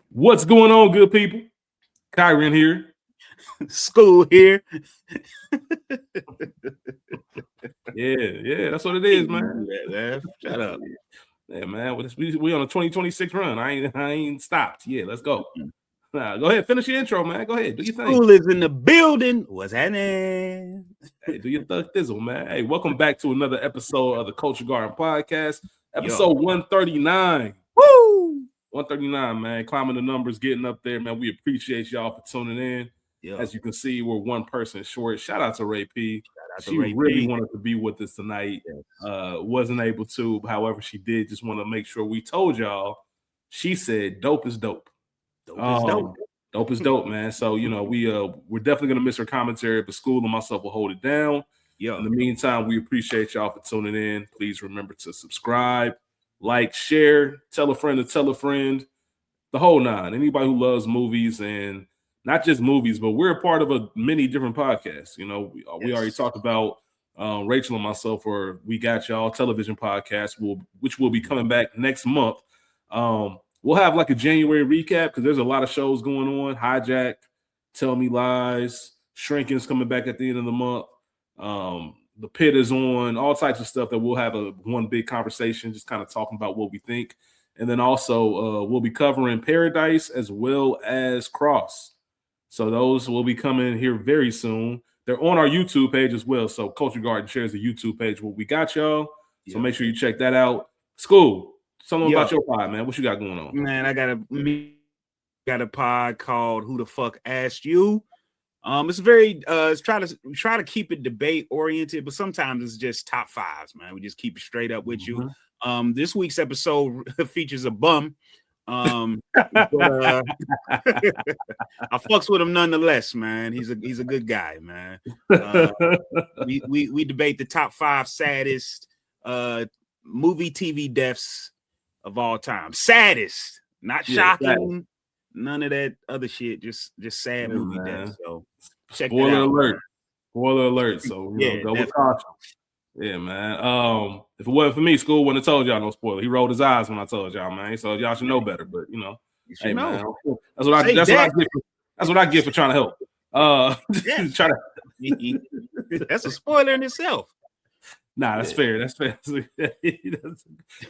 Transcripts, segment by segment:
What's going on, good people? Kieron here. Skool here. Yeah, that's what it is, man. Man. Shut up. Yeah, man. We on a 2026 run. I ain't stopped. Yeah, let's go. Nah, go ahead, finish your intro, man. Go ahead, do your thing. Skool is in the building. What's happening? Hey, do your thug thizzle, man. Hey, welcome back to another episode of the Culture Garden Podcast, episode 139. Woo! 139, man. Climbing the numbers, getting up there, man. We appreciate y'all for tuning in. Yo. As you can see, we're one person short. Shout out to Ray P. She Ray really P. wanted to be with us tonight. Yes. Wasn't able to. However, she did just want to make sure we told y'all. She said, "Dope is dope. Dope is dope. Dope is dope, man." So we're definitely gonna miss her commentary, but Skool and myself will hold it down. Yo. In the meantime, we appreciate y'all for tuning in. Please remember to subscribe, like, share, tell a friend to tell a friend, the whole nine. Anybody who loves movies and not just movies, but we're a part of many different podcasts. You know, we already talked about Rachel and myself for We Got Y'all television podcast, which will be coming back next month. We'll have like a January recap because there's a lot of shows going on. Hijack, Tell Me Lies, Shrinking's coming back at the end of the month. The Pit is on, all types of stuff that we'll have one big conversation, just kind of talking about what we think. And then also we'll be covering Paradise as well as Cross. So those will be coming here very soon. They're on our YouTube page as well. So Culture Garden shares the YouTube page where We Got Y'all. So make sure you check that out. Skool, tell them about your pod, man. What you got going on? Man, I got a pod called Who the Fuck Asked You? It's very it's try to keep it debate oriented, but sometimes it's just top fives, man. We just keep it straight up with you. This week's episode features a bum. But, I fucks with him nonetheless, man. He's a good guy, man. We debate the top 5 saddest movie TV deaths of all time. Saddest, not shocking, none of that other shit. Just sad movie deaths. So check that out. Spoiler alert. So go with caution. Yeah, man. If it wasn't for me, Skool wouldn't have told y'all no spoiler. He rolled his eyes when I told y'all, man. So y'all should know better. But hey, man, that's what I get for trying to help. That's a spoiler in itself. Nah, that's fair. That's fair.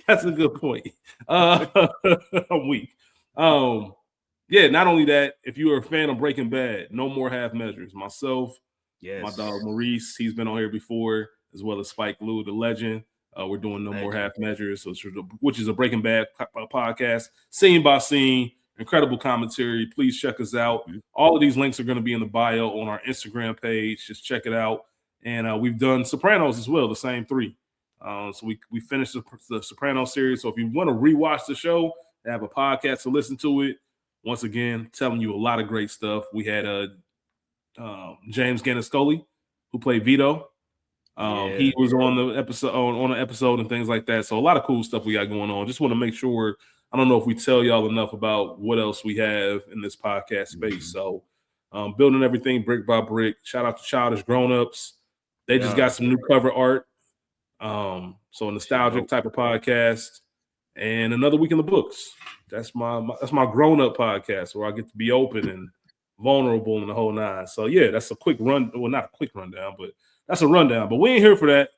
That's a good point. I'm weak. Not only that, if you are a fan of Breaking Bad, no more half measures. Myself, my dog Maurice, he's been on here before, as well as Spike Lee, the legend. We're doing No More Half Measures, which is a Breaking Bad podcast, scene by scene, incredible commentary. Please check us out. All of these links are going to be in the bio on our Instagram page. Just check it out. And we've done Sopranos as well, the same 3. So we finished the Sopranos series. So if you want to rewatch the show, they have a podcast to listen to it. Once again, telling you a lot of great stuff. We had James Gandolfini, who played Vito. He was on the episode and things like that. So a lot of cool stuff we got going on. Just want to make sure, I don't know if we tell y'all enough about what else we have in this podcast space. So building everything brick by brick. Shout out to Childish Grownups. They just got some new cover art. So a nostalgic type of podcast. And another week in the books. That's my grown-up podcast where I get to be open and vulnerable in the whole nine. So that's a quick run. Well, not a quick rundown, but that's a rundown. But we ain't here for that.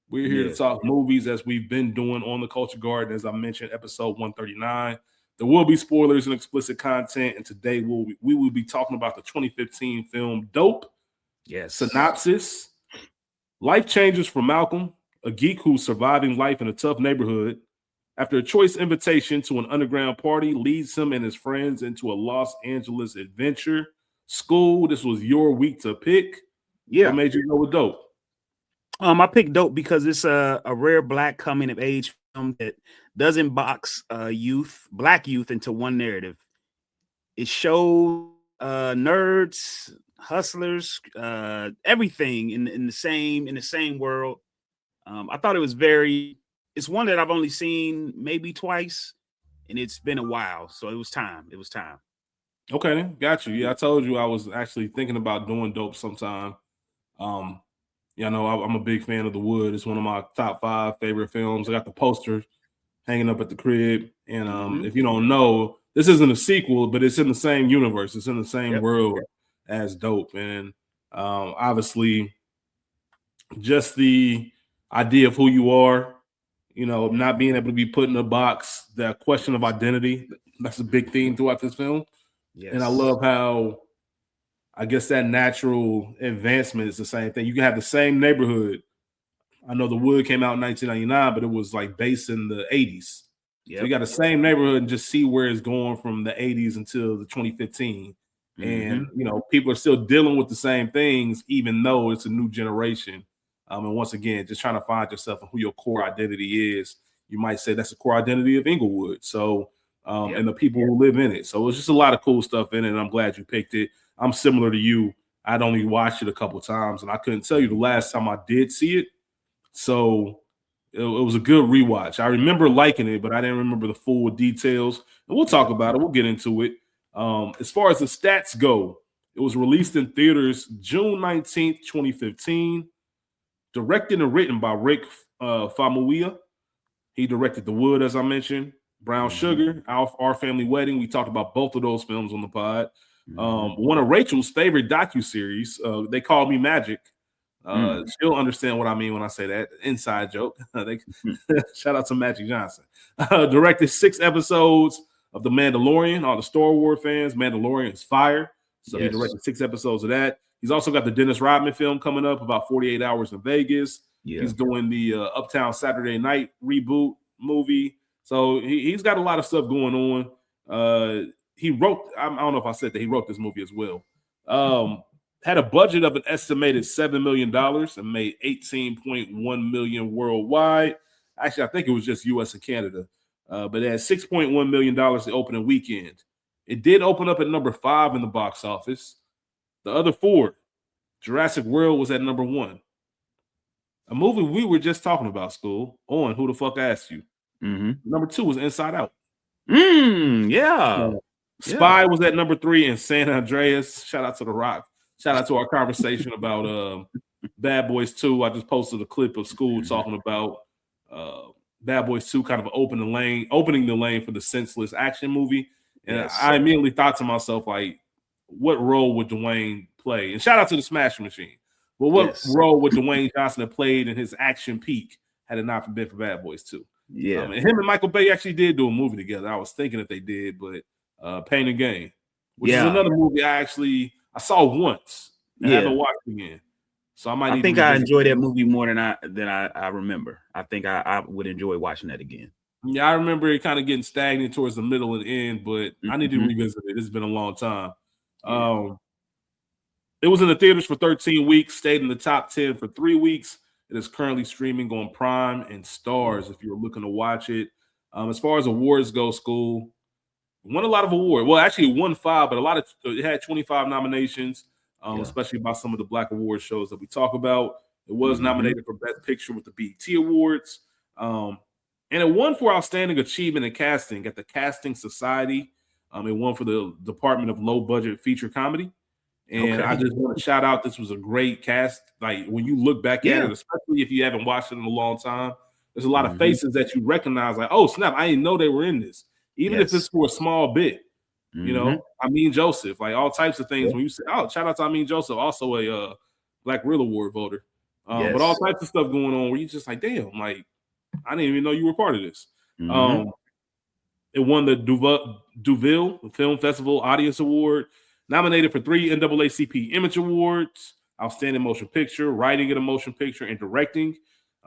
We're here to talk movies as we've been doing on the Culture Garden. As I mentioned, episode 139. There will be spoilers and explicit content. And today we will be talking about the 2015 film Dope. Yes. Synopsis. Life changes for Malcolm, a geek who's surviving life in a tough neighborhood. After a choice invitation to an underground party leads him and his friends into a Los Angeles adventure. Skool, this was your week to pick. What made you go with Dope? I picked Dope because it's a rare Black coming of age film that doesn't box Black youth into one narrative. It shows nerds, hustlers, everything in the same world. I thought it was it's one that I've only seen maybe twice, and it's been a while, so it was time. Okay, got you. Yeah, I told you I was actually thinking about doing Dope sometime. I'm a big fan of The Wood. It's one of my top 5 favorite films. I got the poster hanging up at the crib, and if you don't know, this isn't a sequel, but it's in the same universe. It's in the same world as Dope. And obviously, just the idea of who you are, not being able to be put in a box, that question of identity, that's a big theme throughout this film. Yes. And I love how, I guess, that natural advancement is the same thing. You can have the same neighborhood. I know The Wood came out in 1999, but it was like based in the 80s. Yep. So you got the same neighborhood and just see where it's going from the 80s until the 2015. And, people are still dealing with the same things, even though it's a new generation. And once again, just trying to find yourself and who your core identity is. You might say that's the core identity of Inglewood. So, and the people who live in it. So it's just a lot of cool stuff in it. And I'm glad you picked it. I'm similar to you. I'd only watched it a couple times, and I couldn't tell you the last time I did see it. So it was a good rewatch. I remember liking it, but I didn't remember the full details. And we'll talk about it. We'll get into it. As far as the stats go, it was released in theaters June 19th, 2015. Directed and written by Rick Famuyiwa. He directed The Wood, as I mentioned. Brown Sugar, Our Family Wedding. We talked about both of those films on the pod. One of Rachel's favorite docuseries, They Call Me Magic. She'll understand what I mean when I say that. Inside joke. Shout out to Magic Johnson. Directed 6 episodes of The Mandalorian. All the Star Wars fans, Mandalorian is fire. So he directed 6 episodes of that. He's also got the Dennis Rodman film coming up, about 48 Hours in Vegas. Yeah. He's doing the Uptown Saturday Night reboot movie. So he's got a lot of stuff going on. He wrote, I don't know if I said that he wrote this movie as well. Had a budget of an estimated $7 million and made $18.1 million worldwide. Actually, I think it was just US and Canada. But it had $6.1 million the opening weekend. It did open up at number 5 in the box office. The other 4, Jurassic World was at number 1. A movie we were just talking about, School, on Who the Fuck Asked You. Number 2 was Inside Out. Spy was at number 3 in San Andreas. Shout out to The Rock. Shout out to our conversation about Bad Boys 2. I just posted a clip of School talking about Bad Boys 2 kind of opening the lane for the senseless action movie. And I immediately thought to myself, like, what role would Dwayne play? And shout out to the Smash Machine. But what role would Dwayne Johnson have played in his action peak had it not been for Bad Boys 2? Yeah. And him and Michael Bay actually did do a movie together. I was thinking that they did, but Pain and Gain, which is another movie I saw once and haven't watched again. So I think I enjoyed that movie more than I remember. I think I would enjoy watching that again. Yeah, I remember it kind of getting stagnant towards the middle and end, but I need to revisit it. It's been a long time. It was in the theaters for 13 weeks, stayed in the top 10 for 3 weeks. It is currently streaming on Prime and Stars if you're looking to watch it. As far as awards go, School won a lot of awards. Well, actually, it won 5, but it had 25 nominations, especially by some of the Black award shows that we talk about. It was nominated for Best Picture with the BET Awards. And it won for Outstanding Achievement in Casting at the Casting Society. It won for the Department of Low Budget Feature Comedy. And I just want to shout out, this was a great cast. Like, when you look back at it, especially if you haven't watched it in a long time, there's a lot of faces that you recognize, like, oh, snap, I didn't know they were in this. Even if it's for a small bit, you know, Amin Joseph, like all types of things. When you say, oh, shout out to Amin Joseph, also a Black Real Award voter. But all types of stuff going on where you just like, damn, like, I didn't even know you were part of this. It won the Deauville Film Festival Audience Award, nominated for 3 NAACP Image Awards, Outstanding Motion Picture, Writing in a Motion Picture, and Directing.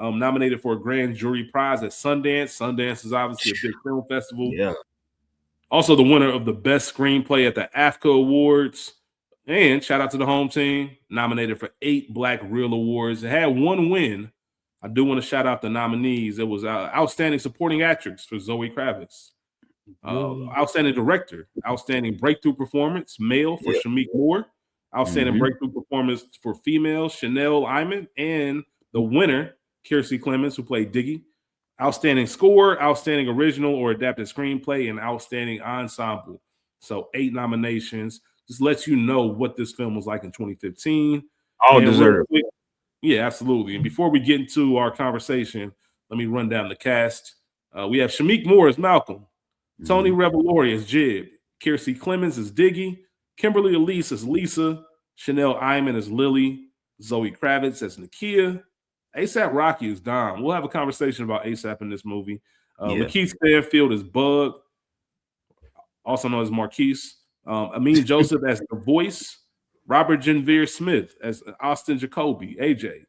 Nominated for a Grand Jury Prize at Sundance. Sundance is obviously a big film festival. Yeah. Also the winner of the Best Screenplay at the AFCA Awards. And shout out to the home team, nominated for 8 Black Real Awards. It had 1 win. I do want to shout out the nominees. It was Outstanding Supporting Actress for Zoe Kravitz. Outstanding Director, Outstanding Breakthrough Performance, male for Shamik Moore. Outstanding Breakthrough Performance for female, Chanel Iman. And the winner, Kiersey Clemens, who played Diggy. Outstanding Score, Outstanding Original or Adapted Screenplay, and Outstanding Ensemble. So 8 nominations. Just lets you know what this film was like in 2015. All deserved. Yeah, absolutely. And before we get into our conversation, let me run down the cast. We have Shamik Moore as Malcolm. Tony Revolori as Jib. Kiersey Clemens as Diggy. Kimberly Elise as Lisa. Chanel Iman as Lily. Zoe Kravitz as Nakia. ASAP Rocky is Dom. We'll have a conversation about ASAP in this movie. Lakeith Stanfield as Bug, also known as Marquise. Amin Joseph as The Voice. Robert Janvier Smith as Austin Jacoby, AJ.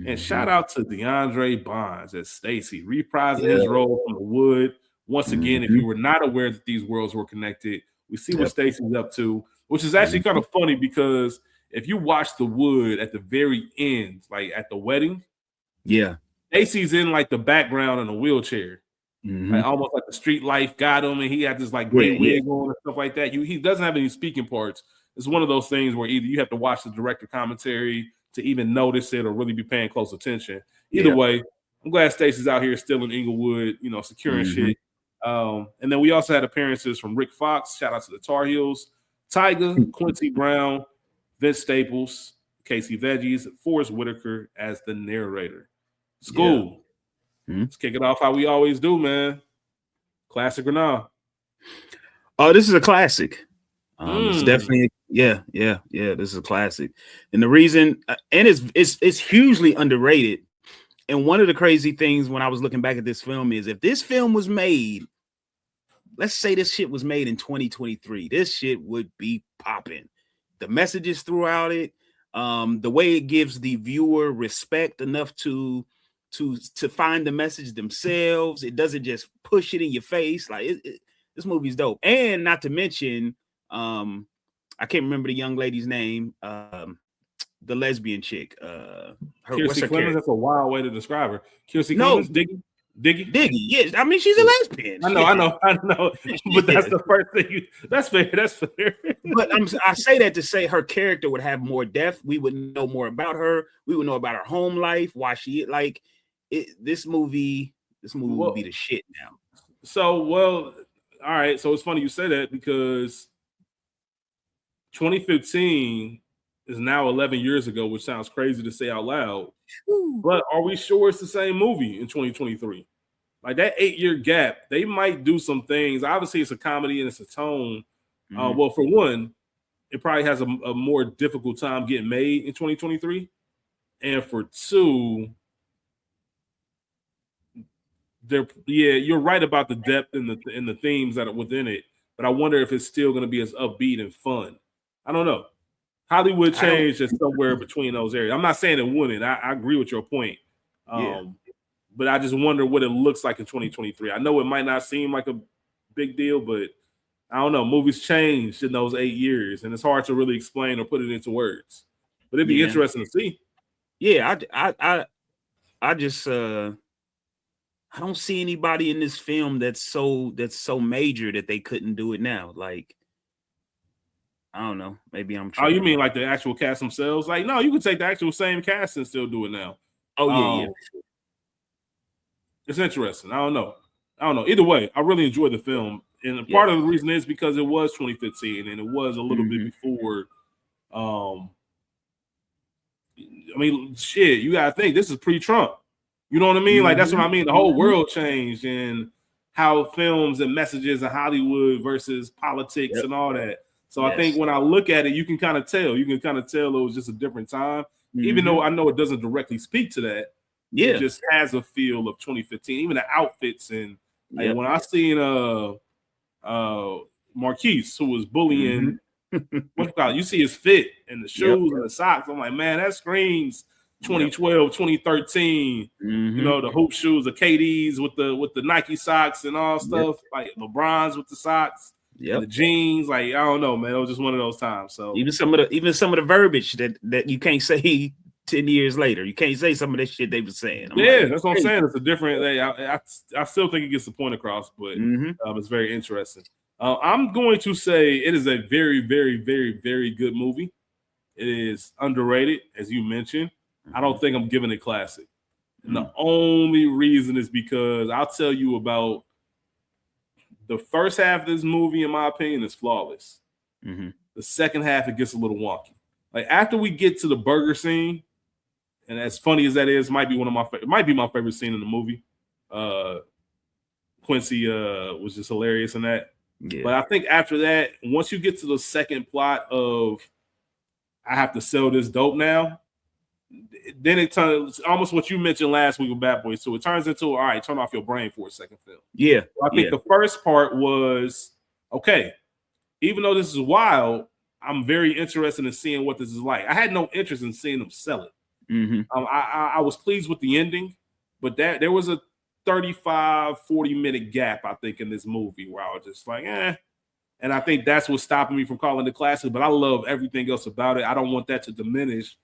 And shout out to DeAndre Bonds as Stacy, reprising his role from The Wood. Once again, if you were not aware that these worlds were connected, we see what Stacy's up to, which is actually kind of funny because if you watch The Wood at the very end, like at the wedding, Stacy's in like the background in a wheelchair. Like almost like the street life got him, and he had this like great wig on and stuff like that. He doesn't have any speaking parts. It's one of those things where either you have to watch the director commentary to even notice it or really be paying close attention. Either way, I'm glad Stacey's out here still in Inglewood, securing shit. And then we also had appearances from Rick Fox. Shout out to the Tar Heels. Tyga, Quincy Brown, Vince Staples, Casey Veggies, Forrest Whitaker as the narrator. Skool. Let's kick it off how we always do, man. Classic or not? Oh, this is a classic. It's definitely this is a classic. And the reason, and it's hugely underrated. And one of the crazy things when I was looking back at this film is if this film was made, let's say this shit was made in 2023, this shit would be popping. The messages throughout it, the way it gives the viewer respect enough to find the message themselves. It doesn't just push it in your face. Like this movie's dope. And not to mention, I can't remember the young lady's name, the lesbian chick. Kiersey Clemens, that's a wild way to describe her. Kiersey Clemens, Diggy. Yes, I mean she's a lesbian. I know. But that's the first thing that's fair. But I say that to say her character would have more depth. We would know more about her. We would know about her home life, why she like it. This movie would be the shit now. So, all right. So it's funny you say that because 2015 is now 11 years ago, which sounds crazy to say out loud. But are we sure it's the same movie in 2023? Like that 8-year gap, they might do some things. Obviously, it's a comedy and it's a tone. Well, for one, it probably has a more difficult time getting made in 2023. And for two, you're right about the depth and the themes that are within it. But I wonder if it's still going to be as upbeat and fun. I don't know. Hollywood changed is somewhere between those areas. I'm not saying it wouldn't. I agree with your point. But I just wonder what it looks like in 2023. I know it might not seem like a big deal, but I don't know. Movies changed in those 8 years, and it's hard to really explain or put it into words. But it'd be interesting to see. Yeah, I just I don't see anybody in this film that's so major that they couldn't do it now. Like, I don't know. Maybe I'm trying. Oh, you mean like the actual cast themselves? Like, no, you could take the actual same cast and still do it now. Oh, yeah. It's interesting. I don't know. Either way, I really enjoyed the film. And part of the reason is because it was 2015 and it was a little bit before. I mean, shit, you got to think this is pre-Trump. You know what I mean? Like, that's what I mean. The whole world changed and how films and messages and Hollywood versus politics and all that. So I think when I look at it, you can kind of tell. You can kind of tell it was just a different time. Even though I know it doesn't directly speak to that. It just has a feel of 2015. Even the outfits and like when I seen Marquise, who was bullying, you see his fit and the shoes and the socks. I'm like, man, that screams 2012, 2013. You know, the hoop shoes, the KDs with the Nike socks and all stuff, like LeBron's with the socks. The jeans, like I don't know, man. It was just one of those times. So even some of the verbiage that you can't say 10 years later, you can't say some of that shit they were saying. That's what I'm saying. It's a different. I still think it gets the point across, but it's very interesting. I'm going to say it is a very, very, very, very good movie. It is underrated, as you mentioned. I don't think I'm giving it classic, and the only reason is because I'll tell you about. The first half of this movie, in my opinion, is flawless. The second half, it gets a little wonky. Like after we get to the burger scene, and as funny as that is, might be my favorite scene in the movie. Quincy was just hilarious in that. Yeah. But I think after that, once you get to the second plot of I have to sell this dope now, then it turns almost what you mentioned last week with Bad Boys 2. It turns into, all right, turn off your brain for a second film. Yeah. So I think the first part was, okay, even though this is wild, I'm very interested in seeing what this is like. I had no interest in seeing them sell it. I was pleased with the ending, but that there was a 35, 40-minute gap, I think, in this movie where I was just like, eh. And I think that's what's stopping me from calling it classic, but I love everything else about it. I don't want that to diminish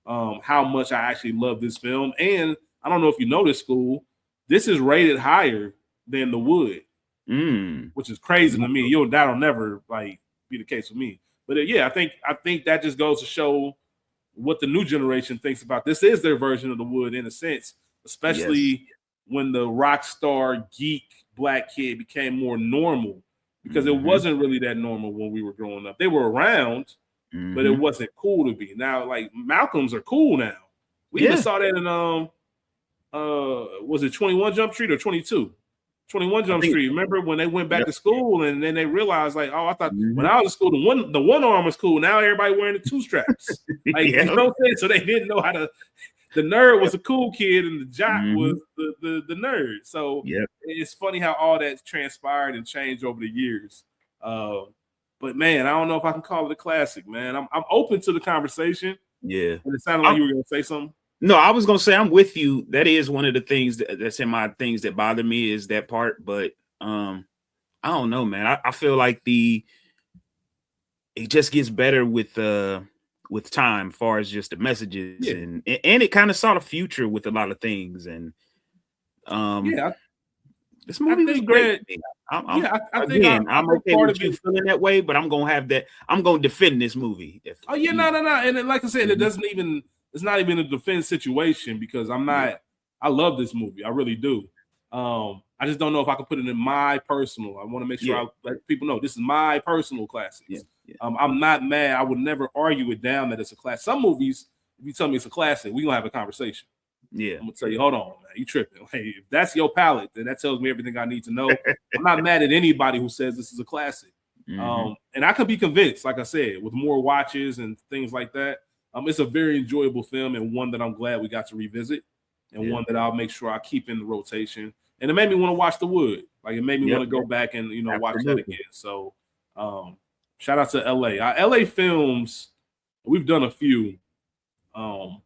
how much I actually love this film. And I don't know if you know this, Skool, this is rated higher than The Wood, which is crazy to me. That'll never like be the case with me. But yeah, I think that just goes to show what the new generation thinks about this. Is their version of The Wood in a sense, especially when the rock star geek black kid became more normal, because it wasn't really that normal when we were growing up. They were around, but it wasn't cool to be. Now, like Malcolms are cool now. We even saw that in was it 21 Jump Street or 22? 21 Jump Street. Remember when they went back to school and then they realized, like, oh, I thought when I was in school, the one arm was cool. Now everybody wearing the two straps. Like, you know what I'm saying? So they didn't know how to. The nerd was a cool kid and the jock was the nerd. So it's funny how all that's transpired and changed over the years. But man, I don't know if I can call it a classic, man. I'm open to the conversation. Yeah. And it sounded like you were going to say something. No, I was going to say I'm with you. That is one of the things that's in my things that bother me is that part. But I don't know, man. I feel like it just gets better with time, as far as just the messages and it kind of saw the future with a lot of things. And this movie was great. I'm okay with you feeling that way, but I'm gonna have that. I'm gonna defend this movie. No. And then, like I said, it's not even a defense situation because I'm not. I love this movie. I really do. I just don't know if I can put it in my personal. I want to make sure I let people know this is my personal classics. I'm not mad. I would never argue it down that it's a classic. Some movies, if you tell me it's a classic, we're gonna have a conversation. I'm gonna tell you, hold on, man, you tripping. Hey, if that's your palate, then that tells me everything I need to know. I'm not mad at anybody who says this is a classic. And I could be convinced, like I said, with more watches and things like that. It's a very enjoyable film and one that I'm glad we got to revisit, and one that I'll make sure I keep in the rotation. And it made me want to watch The Wood. Like it made me want to go back and watch that again. So shout out to LA. LA films, we've done a few. I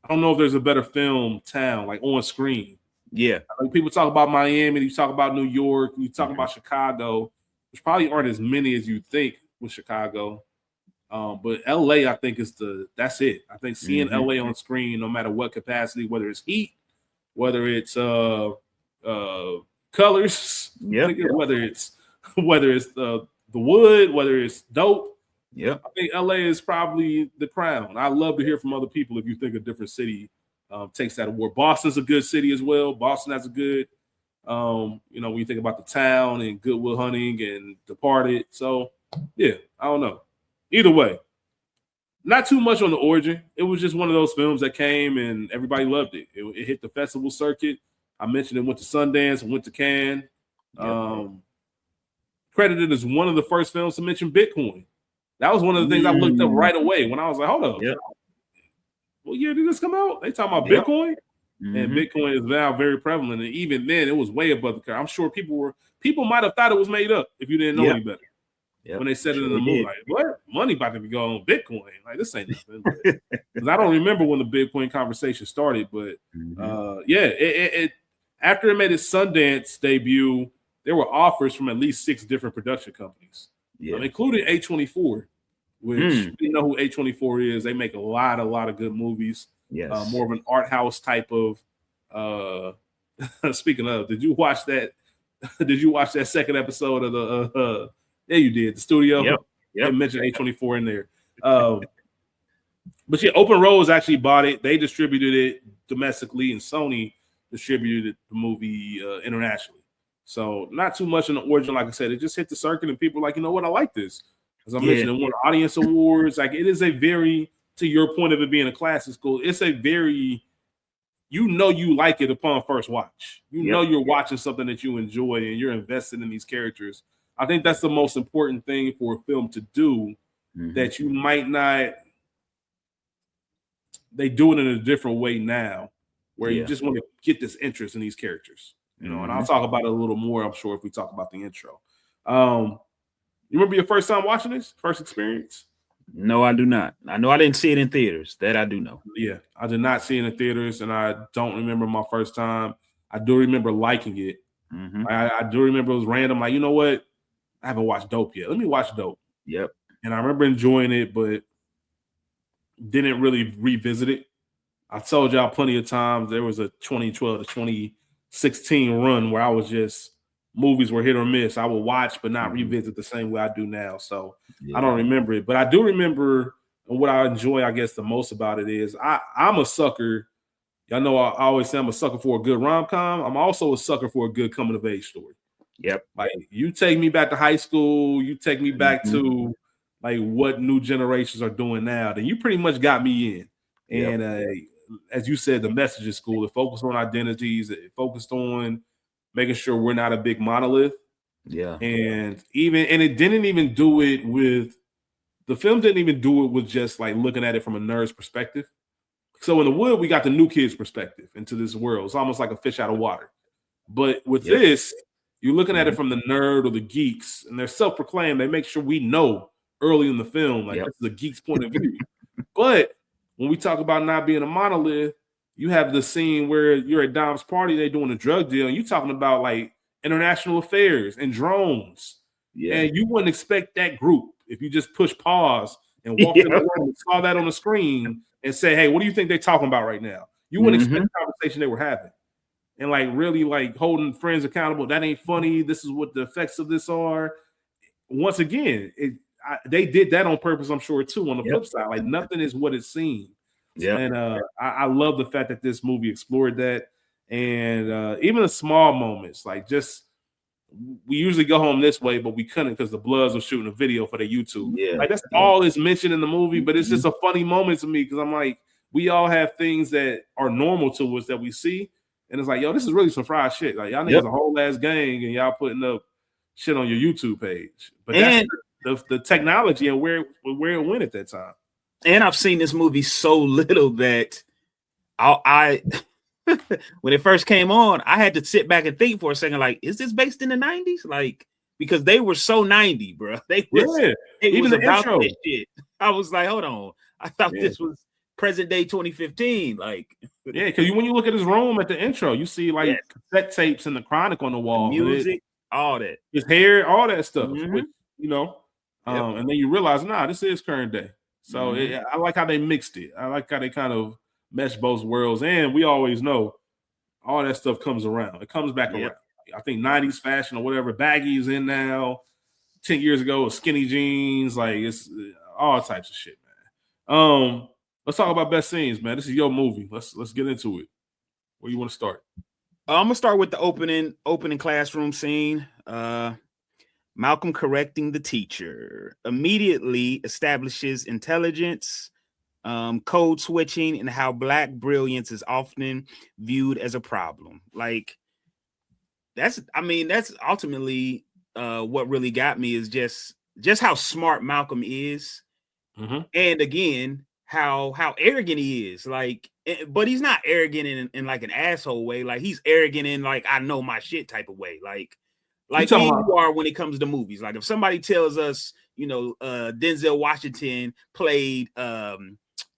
don't know if there's a better film town, like on screen. Like people talk about Miami, you talk about New York, you talk about Chicago, which probably aren't as many as you think with Chicago. But LA, I think that's it. I think seeing LA on screen, no matter what capacity, whether it's heat, whether it's colors, whether it's the wood, whether it's dope. I think LA is probably the crown. I love to hear from other people if you think a different city takes that award. Boston's a good city as well. Boston has a good, when you think about the town and Good Will Hunting and Departed. So, I don't know. Either way, not too much on the origin. It was just one of those films that came and everybody loved it. It hit the festival circuit. I mentioned it went to Sundance and went to Cannes. Credited as one of the first films to mention Bitcoin. That was one of the things I looked up right away when I was like, hold up. What year did this come out? They talking about Bitcoin? And Bitcoin is now very prevalent. And even then, it was way above the curve. I'm sure people might have thought it was made up if you didn't know any better. When they said it in the movie, like, what? Money about to be going on Bitcoin. Like, this ain't nothing. Because I don't remember when the Bitcoin conversation started. But, it after it made its Sundance debut, there were offers from at least 6 different production companies. Including A24, which you know who A24 is. They make a lot of good movies. More of an art house type of. Speaking of, did you watch that? Did you watch that second episode of the? Yeah, you did. The studio. They mentioned A24 in there. But Open Roads actually bought it. They distributed it domestically, and Sony distributed the movie internationally. So not too much in the origin, like I said, it just hit the circuit and people were like, you know what, I like this. As I mentioned, it won audience awards. Like it is a very, to your point of it being a classic school, it's a very you know you like it upon first watch. You Yep. know you're watching something that you enjoy and you're invested in these characters. I think that's the most important thing for a film to do that you might not. They do it in a different way now, where you just want to get this interest in these characters, you know. And I'll talk about it a little more, I'm sure, if we talk about the intro. You remember your first time watching this? First experience? No, I do not. I know I didn't see it in theaters. That I do know. Yeah, I did not see it in theaters, and I don't remember my first time. I do remember liking it. I do remember it was random. Like, you know what? I haven't watched Dope yet. Let me watch Dope. Yep. And I remember enjoying it, but didn't really revisit it. I told y'all plenty of times there was a 2012 to 2016 run where I was just movies were hit or miss. I would watch but not revisit the same way I do now. So I don't remember it. But I do remember what I enjoy, I guess, the most about it is I'm a sucker. Y'all know I always say I'm a sucker for a good rom-com. I'm also a sucker for a good coming-of-age story. Yep. Like, you take me back to high school, you take me back to like what new generations are doing now, then you pretty much got me in. And as you said, the message is cool. It focused on identities. It focused on making sure we're not a big monolith. Yeah. And it didn't even do it with the film didn't even do it with just like looking at it from a nerd's perspective. So in The Wood, we got the new kid's perspective into this world. It's almost like a fish out of water. But with this, you're looking at it from the nerd or the geeks, and they're self-proclaimed. They make sure we know early in the film, like this is a geek's point of view. But when we talk about not being a monolith, you have the scene where you're at Dom's party, they're doing a drug deal, and you're talking about like international affairs and drones. Yeah. And you wouldn't expect that group if you just push pause and walk in the room and saw that on the screen and say, hey, what do you think they're talking about right now? You wouldn't expect the conversation they were having. And like really like holding friends accountable. That ain't funny. This is what the effects of this are. Once again, they did that on purpose, I'm sure, too, on the flip side. Like, nothing is what it seems. Yeah. And I love the fact that this movie explored that. And even the small moments, like just we usually go home this way, but we couldn't because the Bloods were shooting a video for their YouTube. Yeah. Like, that's all is mentioned in the movie, but it's just a funny moment to me because I'm like, we all have things that are normal to us that we see. And it's like, yo, this is really some fried shit. Like, y'all niggas a whole ass gang and y'all putting up shit on your YouTube page. But that's the technology and where it went at that time. And I've seen this movie so little that I when it first came on, I had to sit back and think for a second, like, is this based in the 90s? Like, because they were so 90, bro. They were even the intro. Shit. I was like, hold on. I thought this was present day 2015. Like, because when you look at his room at the intro, you see like cassette tapes and the Chronic on the wall, the music, all that, his hair, all that stuff. Which, you know, and then you realize, this is current day. So I like how they mixed it. I like how they kind of meshed both worlds. And we always know all that stuff comes around. It comes back around. I think 90s fashion or whatever, baggy is in now. 10 years ago, it was skinny jeans. Like, it's all types of shit, man. Let's talk about best scenes, man. This is your movie. Let's get into it. Where you want to start? I'm gonna start with the opening classroom scene. Malcolm correcting the teacher immediately establishes intelligence, code switching, and how Black brilliance is often viewed as a problem. Like, that's ultimately what really got me is just how smart Malcolm is, and again how arrogant he is. Like, but he's not arrogant in like an asshole way. Like, he's arrogant in like, I know my shit type of way. Like you are when it comes to movies. Like, if somebody tells us, Denzel Washington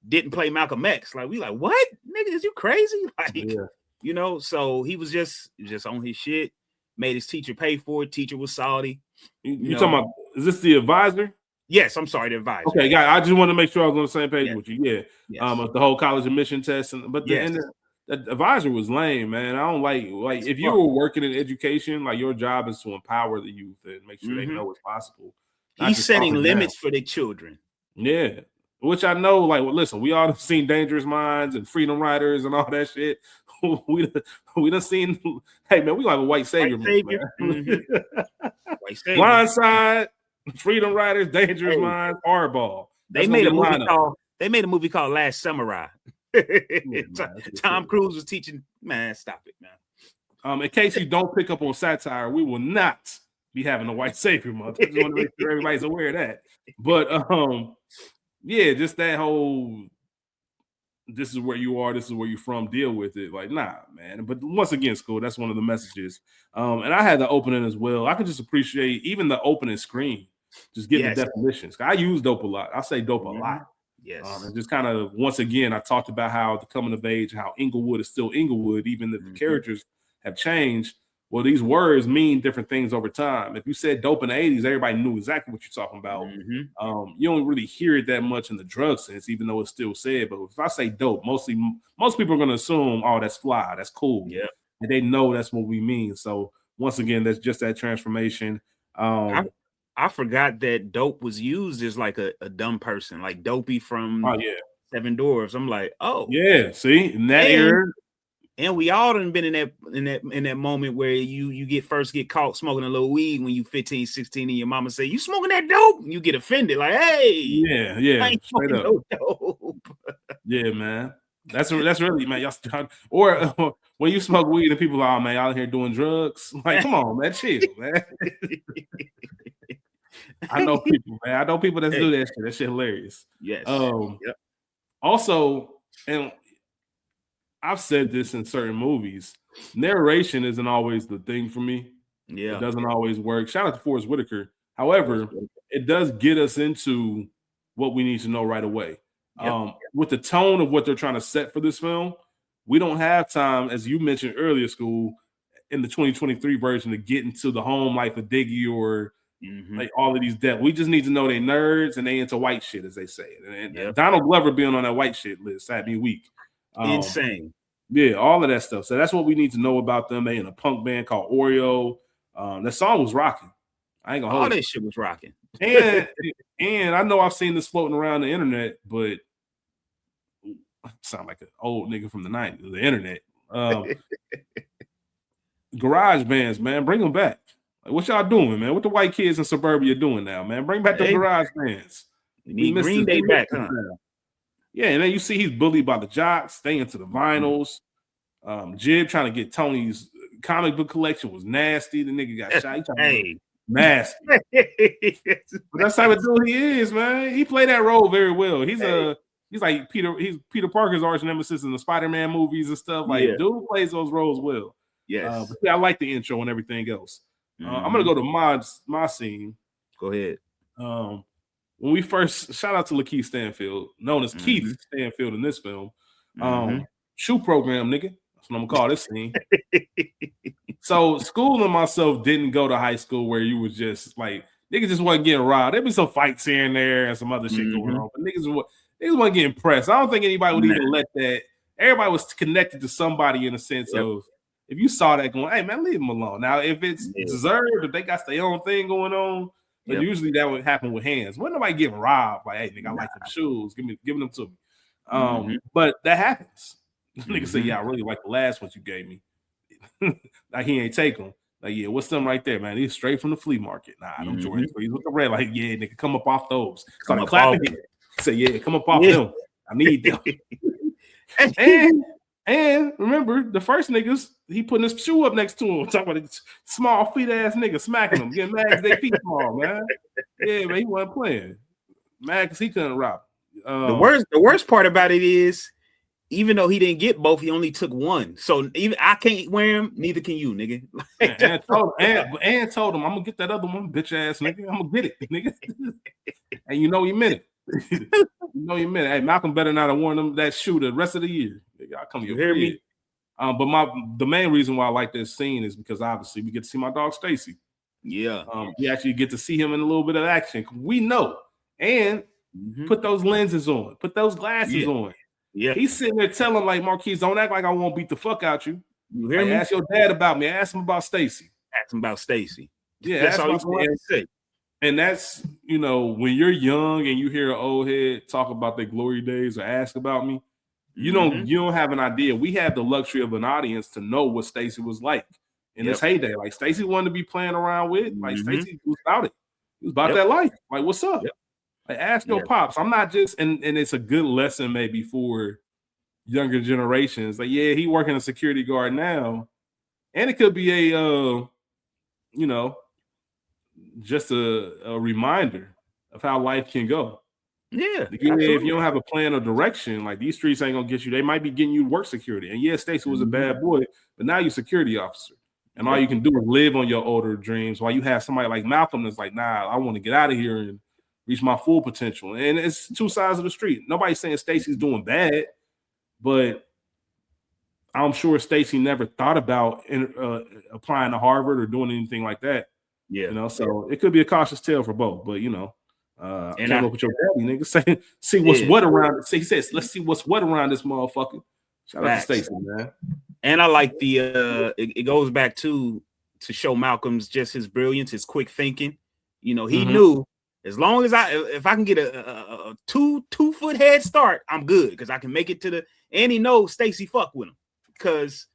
didn't play Malcolm X, like, we like, what, nigga, is you crazy? Like, so he was just on his shit, made his teacher pay for it. Teacher was salty. You talking about, is this The Advisor? Yes, I'm sorry, The Advisor. Okay, guy, I just want to make sure I was on the same page with you. Yeah. Yes. The whole college admission test, the Advisor was lame, man. I don't like if you were working in education, like, your job is to empower the youth and make sure they know what's possible. He's setting limits for their children. Yeah, which I know. Like, well, listen, we all have seen Dangerous Minds and Freedom Riders and all that shit. we done seen. Hey, man, we like a white savior. White savior. Blindside, Freedom Riders, Dangerous Minds, Hardball. They made a movie called Last Samurai. Tom Cruise was teaching. Man, stop it, man. In case you don't pick up on satire, we will not be having a white savior month. I just want to make sure everybody's aware of that. But yeah, just that whole this is where you are, this is where you're from, deal with it. Like, nah, man. But once again, Skool, that's one of the messages. And I had the opening as well. I could just appreciate even the opening screen, just getting the definitions. I use dope a lot. I say dope a lot. Yes. And just kind of, once again, I talked about how the coming of age, how Inglewood is still Inglewood, even if the characters have changed. Well, these words mean different things over time. If you said dope in the 80s, everybody knew exactly what you're talking about. You don't really hear it that much in the drug sense, even though it's still said. But if I say dope, most people are going to assume, oh, that's fly, that's cool. Yeah. And they know that's what we mean. So once again, that's just that transformation. I forgot that dope was used as like a dumb person, like Dopey from Seven Dwarfs. I'm like, oh yeah, see, in that era. And we all done been in that moment where you get caught smoking a little weed when you 15, 16, and your mama say, you smoking that dope? And you get offended, like, hey, yeah, I ain't straight up. no dope. Yeah, man. That's really, man, y'all or when you smoke weed and people are, oh, man, y'all here doing drugs. Like, come on, man, chill, man. I know people, man. I know people that do that shit. That shit hilarious. Yes. Also, and I've said this in certain movies, narration isn't always the thing for me. Yeah. It doesn't always work. Shout out to Forrest Whitaker. However, it does get us into what we need to know right away. With the tone of what they're trying to set for this film, we don't have time, as you mentioned earlier, Skool, in the 2023 version to get into the home life of Diggy or like all of these depth. We just need to know they nerds and they into white shit, as they say. And Donald Glover being on that white shit list had me weak. Insane. Yeah, all of that stuff. So that's what we need to know about them. They in a punk band called Oreo. That song was rocking. I ain't gonna hold all that shit was rocking. And I know I've seen this floating around the internet, but I sound like an old nigga from the 90s, the internet. Garage bands, man, bring them back. Like, what y'all doing, man? What the white kids in suburbia doing now, man? Bring back the garage bands. We need Green Day back, huh? Yeah, and then you see he's bullied by the jocks, stay into the vinyls. Jib trying to get Tony's comic book collection was nasty. The nigga got shot. Nasty. But that's how the dude he is, man. He played that role very well. He's like Peter Parker's arch nemesis in the Spider-Man movies and stuff. Like, dude plays those roles well. Yes. But yeah, I like the intro and everything else. I'm gonna go to my scene. Go ahead. When we first shout out to Lakeith Stanfield, known as Keith Stanfield in this film. Shoe program, nigga. That's what I'm gonna call this scene. So Skool and myself didn't go to high school where you was just like niggas just wasn't getting robbed. There'd be some fights here and there and some other shit going on, but niggas wasn't getting pressed. I don't think anybody would even let that. Everybody was connected to somebody in a sense of if you saw that going, hey man, leave them alone. Now, if it's deserved, if they got their own thing going on, but usually that would happen with hands. When nobody getting robbed, like, hey nigga, I like them shoes, giving them to me. But that happens. Nigga say, yeah, I really like the last ones you gave me. Like he ain't take them. Like, yeah, what's them right there, man? These straight from the flea market. Nah, them Jordans. He's with the red. Like, yeah, nigga, come up off those. Started clapping. Say, yeah, come up off them. I need them. and remember, the first niggas, he putting his shoe up next to him, talking about a small feet ass nigga smacking them, getting mad because they feet small, man. Yeah, man, he wasn't playing. Mad because he couldn't rob. The worst part about it is, even though he didn't get both, he only took one. So even I can't wear him, neither can you, nigga. and told him, I'm gonna get that other one, bitch ass nigga. I'm gonna get it, nigga. And you know he meant it. Hey, Malcolm better not have worn them that shoe the rest of the year. Y'all come you hear me? But the main reason why I like this scene is because obviously we get to see my dog Stacy. Yeah. We actually get to see him in a little bit of action. We know. And put those lenses on, put those glasses on. Yeah, he's sitting there telling like Marquise, don't act like I won't beat the fuck out you. You hear me? Ask your dad about me. Ask him about Stacy. Ask him about Stacy. Yeah, that's all he's going to say. And that's, when you're young and you hear an old head talk about their glory days or ask about me, you don't have an idea. We have the luxury of an audience to know what Stacy was like in his heyday. Like Stacy wanted to be playing around with. Like Stacy was about it. He was about that life. Like, what's up? Like, ask your pops. I'm not just, and it's a good lesson maybe for younger generations. Like, yeah, he working a security guard now, and it could be a just a reminder of how life can go. Yeah, If you don't have a plan or direction, like these streets ain't gonna get you. They might be getting you work security. And yeah, Stacey was a bad boy, but now you're a security officer. And all you can do is live on your older dreams while you have somebody like Malcolm that's like, nah, I want to get out of here and reach my full potential. And it's two sides of the street. Nobody's saying Stacey's doing bad, but I'm sure Stacey never thought about applying to Harvard or doing anything like that. Yeah. So it could be a cautious tale for both, but came up with your daddy, nigga. See what's what around. He says, let's see what's what around this motherfucker. Shout out to Stacey, man. And I like the it goes back to show Malcolm's just his brilliance, his quick thinking. He knew as long as if I can get a 2-foot head start, I'm good because I can make it to the. And he knows Stacey fuck with him because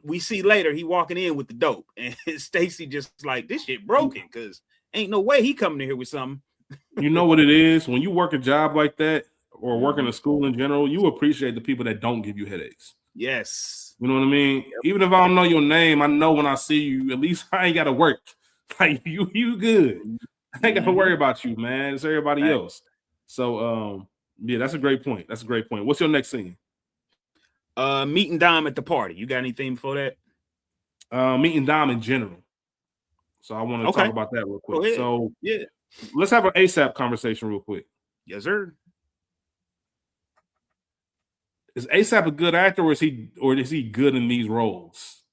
we see later he walking in with the dope, and Stacey just like, this shit broken because ain't no way he coming in here with something. You know what it is when you work a job like that or work in a school in general, you appreciate the people that don't give you headaches. Yes. You know what I mean? Yep. Even if I don't know your name, I know when I see you, at least I ain't got to work. Like you good. I ain't got to worry about you, man. It's everybody else. So, yeah, that's a great point. What's your next scene? Meet and Dom at the party. You got anything for that? Meet and Dom in general. So I want to talk about that real quick. So yeah. Let's have an ASAP conversation real quick. Yes, sir. Is ASAP a good actor, or is he good in these roles?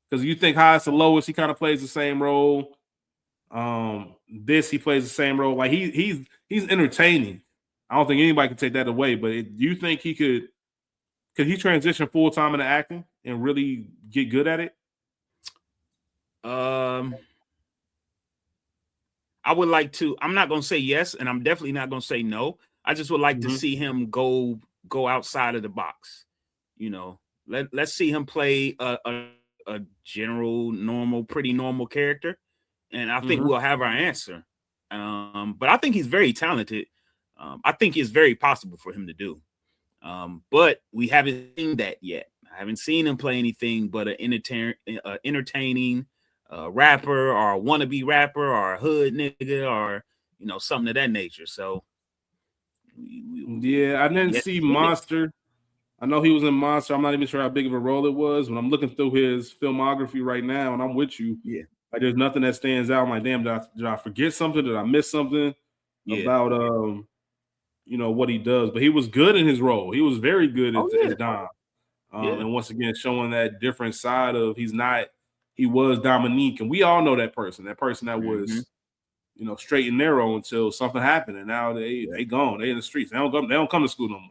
Because you think Highest to Lowest, he kind of plays the same role. This he plays the same role. Like he's entertaining. I don't think anybody can take that away. But do you think he could he transition full time into acting and really get good at it? I would like to. I'm not going to say yes, and I'm definitely not going to say no. I just would like to see him go outside of the box. Let's see him play a general, normal, pretty normal character, and I think we'll have our answer. But I think he's very talented. I think it's very possible for him to do. But we haven't seen that yet. I haven't seen him play anything but an entertaining rapper or a wannabe rapper or a hood nigga or something of that nature. So I didn't see Monster. I know he was in Monster. I'm not even sure how big of a role it was. When I'm looking through his filmography right now, and I'm with you, like there's nothing that stands out. I'm like, damn, did I forget something? Did I miss something about what he does? But he was good in his role. He was very good as Dom. And once again, showing that different side of he was Dominique, and we all know that person that was, straight and narrow until something happened, and now they gone. They in the streets. They don't come to school no more.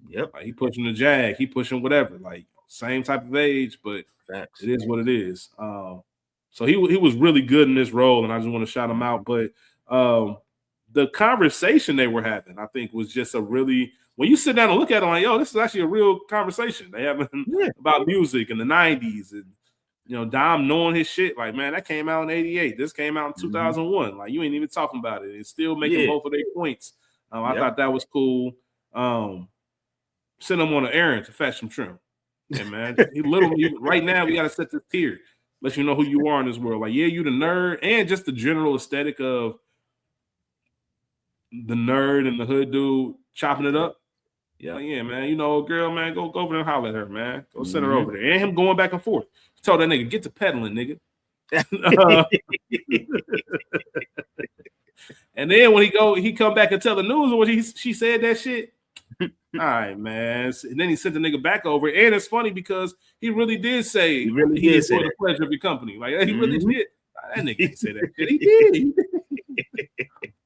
Yep. Like he pushing the jag, he pushing whatever. Like same type of age, but it is what it is. So he was really good in this role, and I just want to shout him out. But the conversation they were having, I think, was just a really, when you sit down and look at it, like, yo, this is actually a real conversation they having about music in the 90s and Dom knowing his shit. Like, man, that came out in 88. This came out in 2001. Like, you ain't even talking about it. It's still making both of their points. I thought that was cool. Send him on an errand to fetch some trim. Yeah, man. Right now, we got to set this tier. Let you know who you are in this world. Like, yeah, you the nerd, and just the general aesthetic of the nerd and the hood dude chopping it up. Yeah, like, yeah, man. Girl, man, go over there and holler at her, man. Go send her over there. And him going back and forth. Told that nigga, get to peddling, nigga. And then when he come back and tell the news or she said that shit. All right, man. And then he sent the nigga back over. And it's funny because he really did say he did for the pleasure of your company. Like he really did. That nigga didn't say that shit. He did.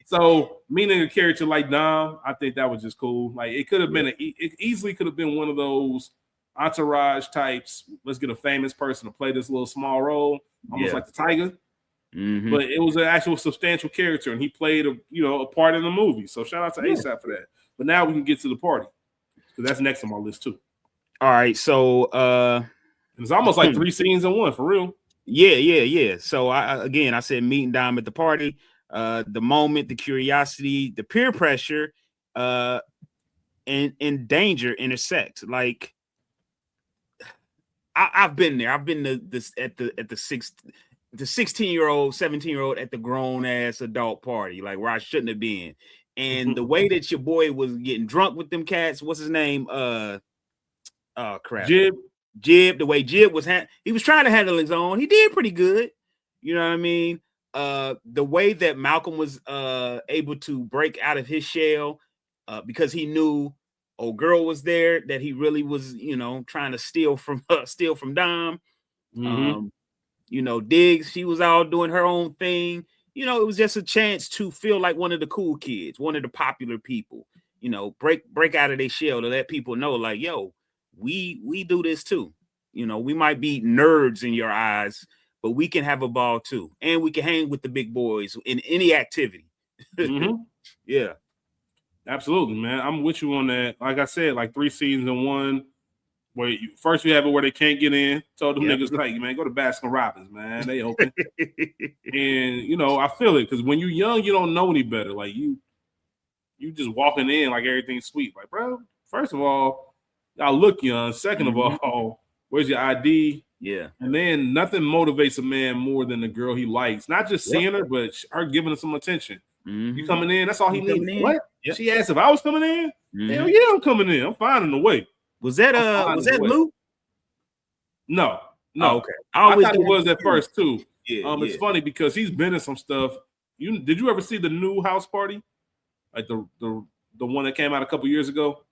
So meeting a character like Dom, I think that was just cool. Like it could have been it easily could have been one of those entourage types. Let's get a famous person to play this little small role, almost like the Tiger. But it was an actual substantial character, and he played a part in the movie. So shout out to ASAP for that. But now we can get to the party because that's next on my list too. All right, so it's almost like 3 scenes in one for real. Yeah. So I said meet and Dom at the party. The moment, the curiosity, the peer pressure, and danger intersect. Like I've been there. I've been to this at the 16-year-old, 17-year-old at the grown ass adult party, like where I shouldn't have been. And the way that your boy was getting drunk with them cats, what's his name? Oh crap. Jib, the way Jib was he was trying to handle his own. He did pretty good. You know what I mean? The way that Malcolm was able to break out of his shell because he knew old girl was there, that he really was, trying to steal from Dom. Diggs, she was all doing her own thing. It was just a chance to feel like one of the cool kids, one of the popular people. Break out of their shell to let people know, like, yo, we do this too. We might be nerds in your eyes, but we can have a ball too, and we can hang with the big boys in any activity. Yeah. Absolutely, man. I'm with you on that. Like I said, like 3 seasons in one, where first you have it where they can't get in. Told them niggas, like, man, go to Baskin Robbins, man. They open. And, I feel it, because when you're young, you don't know any better. Like, you just walking in like everything's sweet. Like, bro, first of all, y'all look young. Second of all, where's your ID? Yeah. And then nothing motivates a man more than the girl he likes. Not just seeing her, but her giving her some attention. You coming in, that's all he needs. What? Yep. She asked if I was coming in. Hell yeah, I'm coming in. I'm finding a way. Was that Lou? No. Oh, okay. I thought it was at first too. It's funny because he's been in some stuff. Did you ever see the new House Party? Like the one that came out a couple years ago?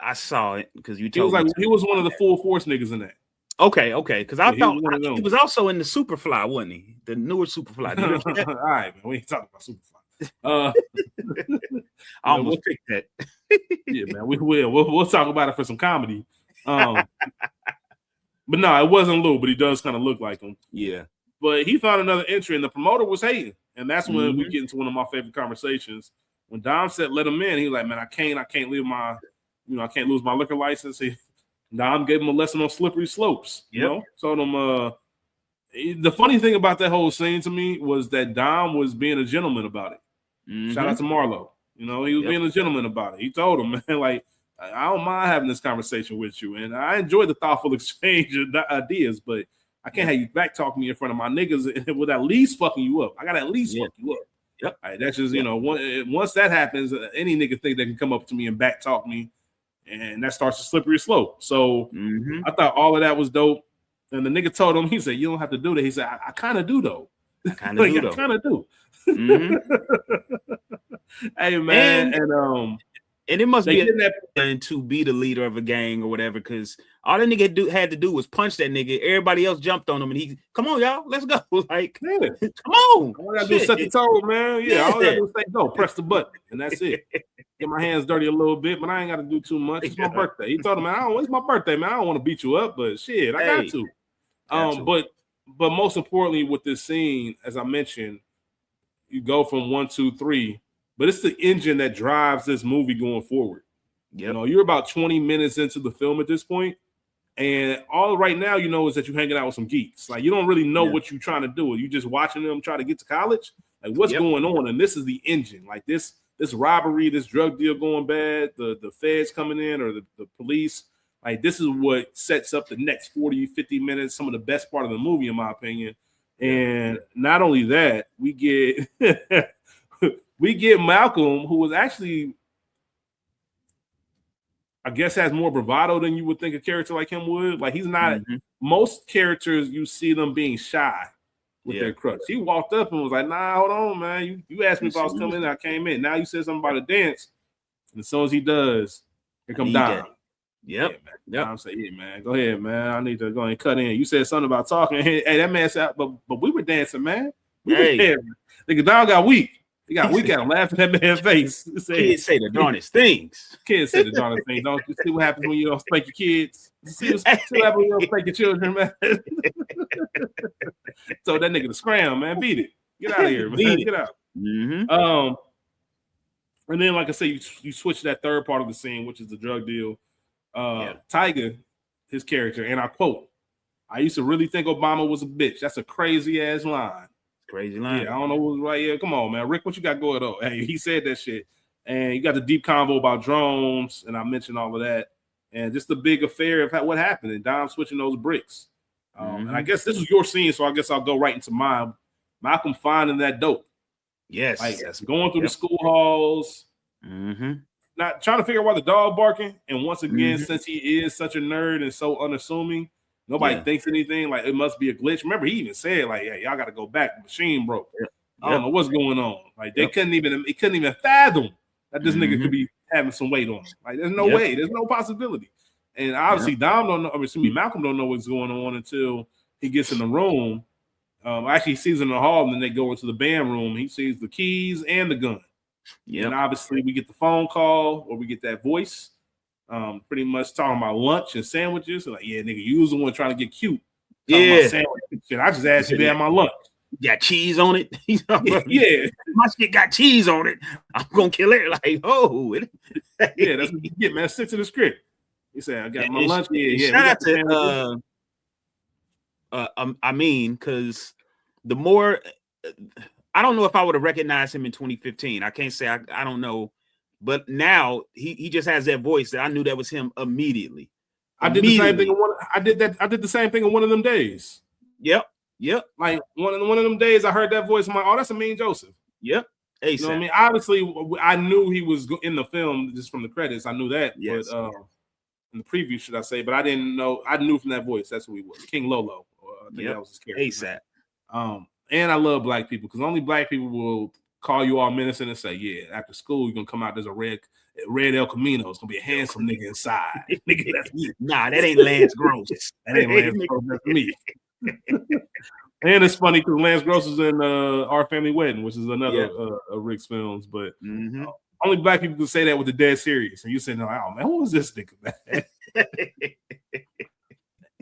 I saw it because you told me. He was one of the full force niggas in that. Okay. Because I thought he was also in the Superfly, wasn't he? The newer Superfly. All right, man. We ain't talking about Superfly. I almost picked that. Yeah, man. We will. We'll talk about it for some comedy. But no, it wasn't Lou, but he does kind of look like him. Yeah. But he found another entry, and the promoter was hating. And that's when we get into one of my favorite conversations. When Dom said, let him in, he was like, man, I can't leave my, I can't lose my liquor license. Dom gave him a lesson on slippery slopes. Told him, the funny thing about that whole scene to me was that Dom was being a gentleman about it. Shout out to Marlo. He was being a gentleman about it. He told him, man, like, I don't mind having this conversation with you. And I enjoy the thoughtful exchange of ideas, but I can't have you back talking me in front of my niggas with at least fucking you up. I got to at least fuck you up. Yep. All right, that's just, once that happens, any nigga think they can come up to me and back talk me, and that starts a slippery slope. So I thought all of that was dope. And the nigga told him, he said, you don't have to do that. He said, I kind of do, though. I kind of do. Hey, man. And it must be to be the leader of a gang or whatever, because all that nigga had to do was punch that nigga. Everybody else jumped on him, and come on, y'all, let's go. Like, come on. All I gotta do is set the tone, man. Yeah, all I gotta do is say go, press the button, and that's it. Get my hands dirty a little bit, but I ain't gotta do too much. It's my birthday. He told him, man, it's my birthday, man. I don't want to beat you up, but shit, I got to. But most importantly, with this scene, as I mentioned, you go from 1, 2, 3. But it's the engine that drives this movie going forward. You're about 20 minutes into the film at this point, and all right now is that you're hanging out with some geeks. Like, you don't really know what you're trying to do. You just watching them try to get to college. Like, what's going on? And this is the engine. Like this robbery, this drug deal going bad, the feds coming in or the police. Like, this is what sets up the next 40, 50 minutes, some of the best part of the movie, in my opinion. And not only that, we get Malcolm, who was actually, I guess, has more bravado than you would think a character like him would. Like, he's not, most characters, you see them being shy with their crutch. He walked up and was like, nah, hold on, man. You asked me if I was coming in, I came in. Now you said something about a dance. And as soon as he does, here comes Dom. Yep. Dom said, yeah, man, go ahead, man. I need to go and cut in. You said something about talking. Hey, that man said, but we were dancing, man. We were dancing. Nigga, Dom got weak. He got weak at him, laughing at that man's face. Kids say the darnest things. Kids say the darndest things. Don't you see what happens when you don't spank your kids? See what happens when you don't spank your children, man? So that nigga to scram, man. Beat it. Get out of here, man. Get out. And then, like I say, you switch that third part of the scene, which is the drug deal. Tiger, his character, and I quote, I used to really think Obama was a bitch. That's a crazy ass line. Crazy line. Yeah, I don't know who's right here. Come on, man. Rick, what you got going on? Hey, he said that shit. And you got the deep convo about drones, and I mentioned all of that, and just the big affair of what happened and Dom switching those bricks. And I guess this was your scene, so I guess I'll go right into mine. Malcolm finding that dope. Yes, like going through the school halls, not trying to figure out why the dog barking. And once again, since he is such a nerd and so unassuming, nobody thinks anything. Like it must be a glitch. Remember, he even said, like, "Yeah, y'all got to go back. The machine broke. I don't know what's going on." Like they couldn't even fathom that this nigga could be having some weight on him. Like there's no way. There's no possibility. And obviously, Dom don't know. Malcolm don't know what's going on until he gets in the room. Actually, he sees in the hall, and then they go into the band room. He sees the keys and the gun. And obviously, we get the phone call or we get that voice, pretty much talking about lunch and sandwiches. Like, yeah, nigga, you was the one trying to get cute. I just asked you to have my lunch. Got cheese on it. Yeah, my shit got cheese on it. I'm gonna kill it. Like, oh, yeah, that's what you get, man. Stick to the script. He said, "I got my lunch." Shout out to I mean, because the more I don't know if I would have recognized him in 2015. I can't say I don't know, but now he just has that voice that I knew that was him immediately. I did the same thing. I did the same thing on one of them days. Yep. Like one of them days, I heard that voice. I'm like, oh, that's a Mean Joseph. Yep. You know what I mean? Obviously, I knew he was in the film just from the credits. I knew that. Yes. But in the preview, should I say? But I didn't know. I knew from that voice that's who he was, King Lolo. I think that was his character. ASAP. And I love black people because only black people will call you all menacing and say, "Yeah, after school you're gonna come out. There's a red El Camino. It's gonna be a handsome nigga inside." Nigga, that's me. Nah, that ain't Lance Gross. That ain't Lance Gross. That's me. And it's funny because Lance Gross is in Our Family Wedding, which is another of Rick's films. But only black people can say that with the dead serious. And you say, "No, oh man, who is this nigga, man?"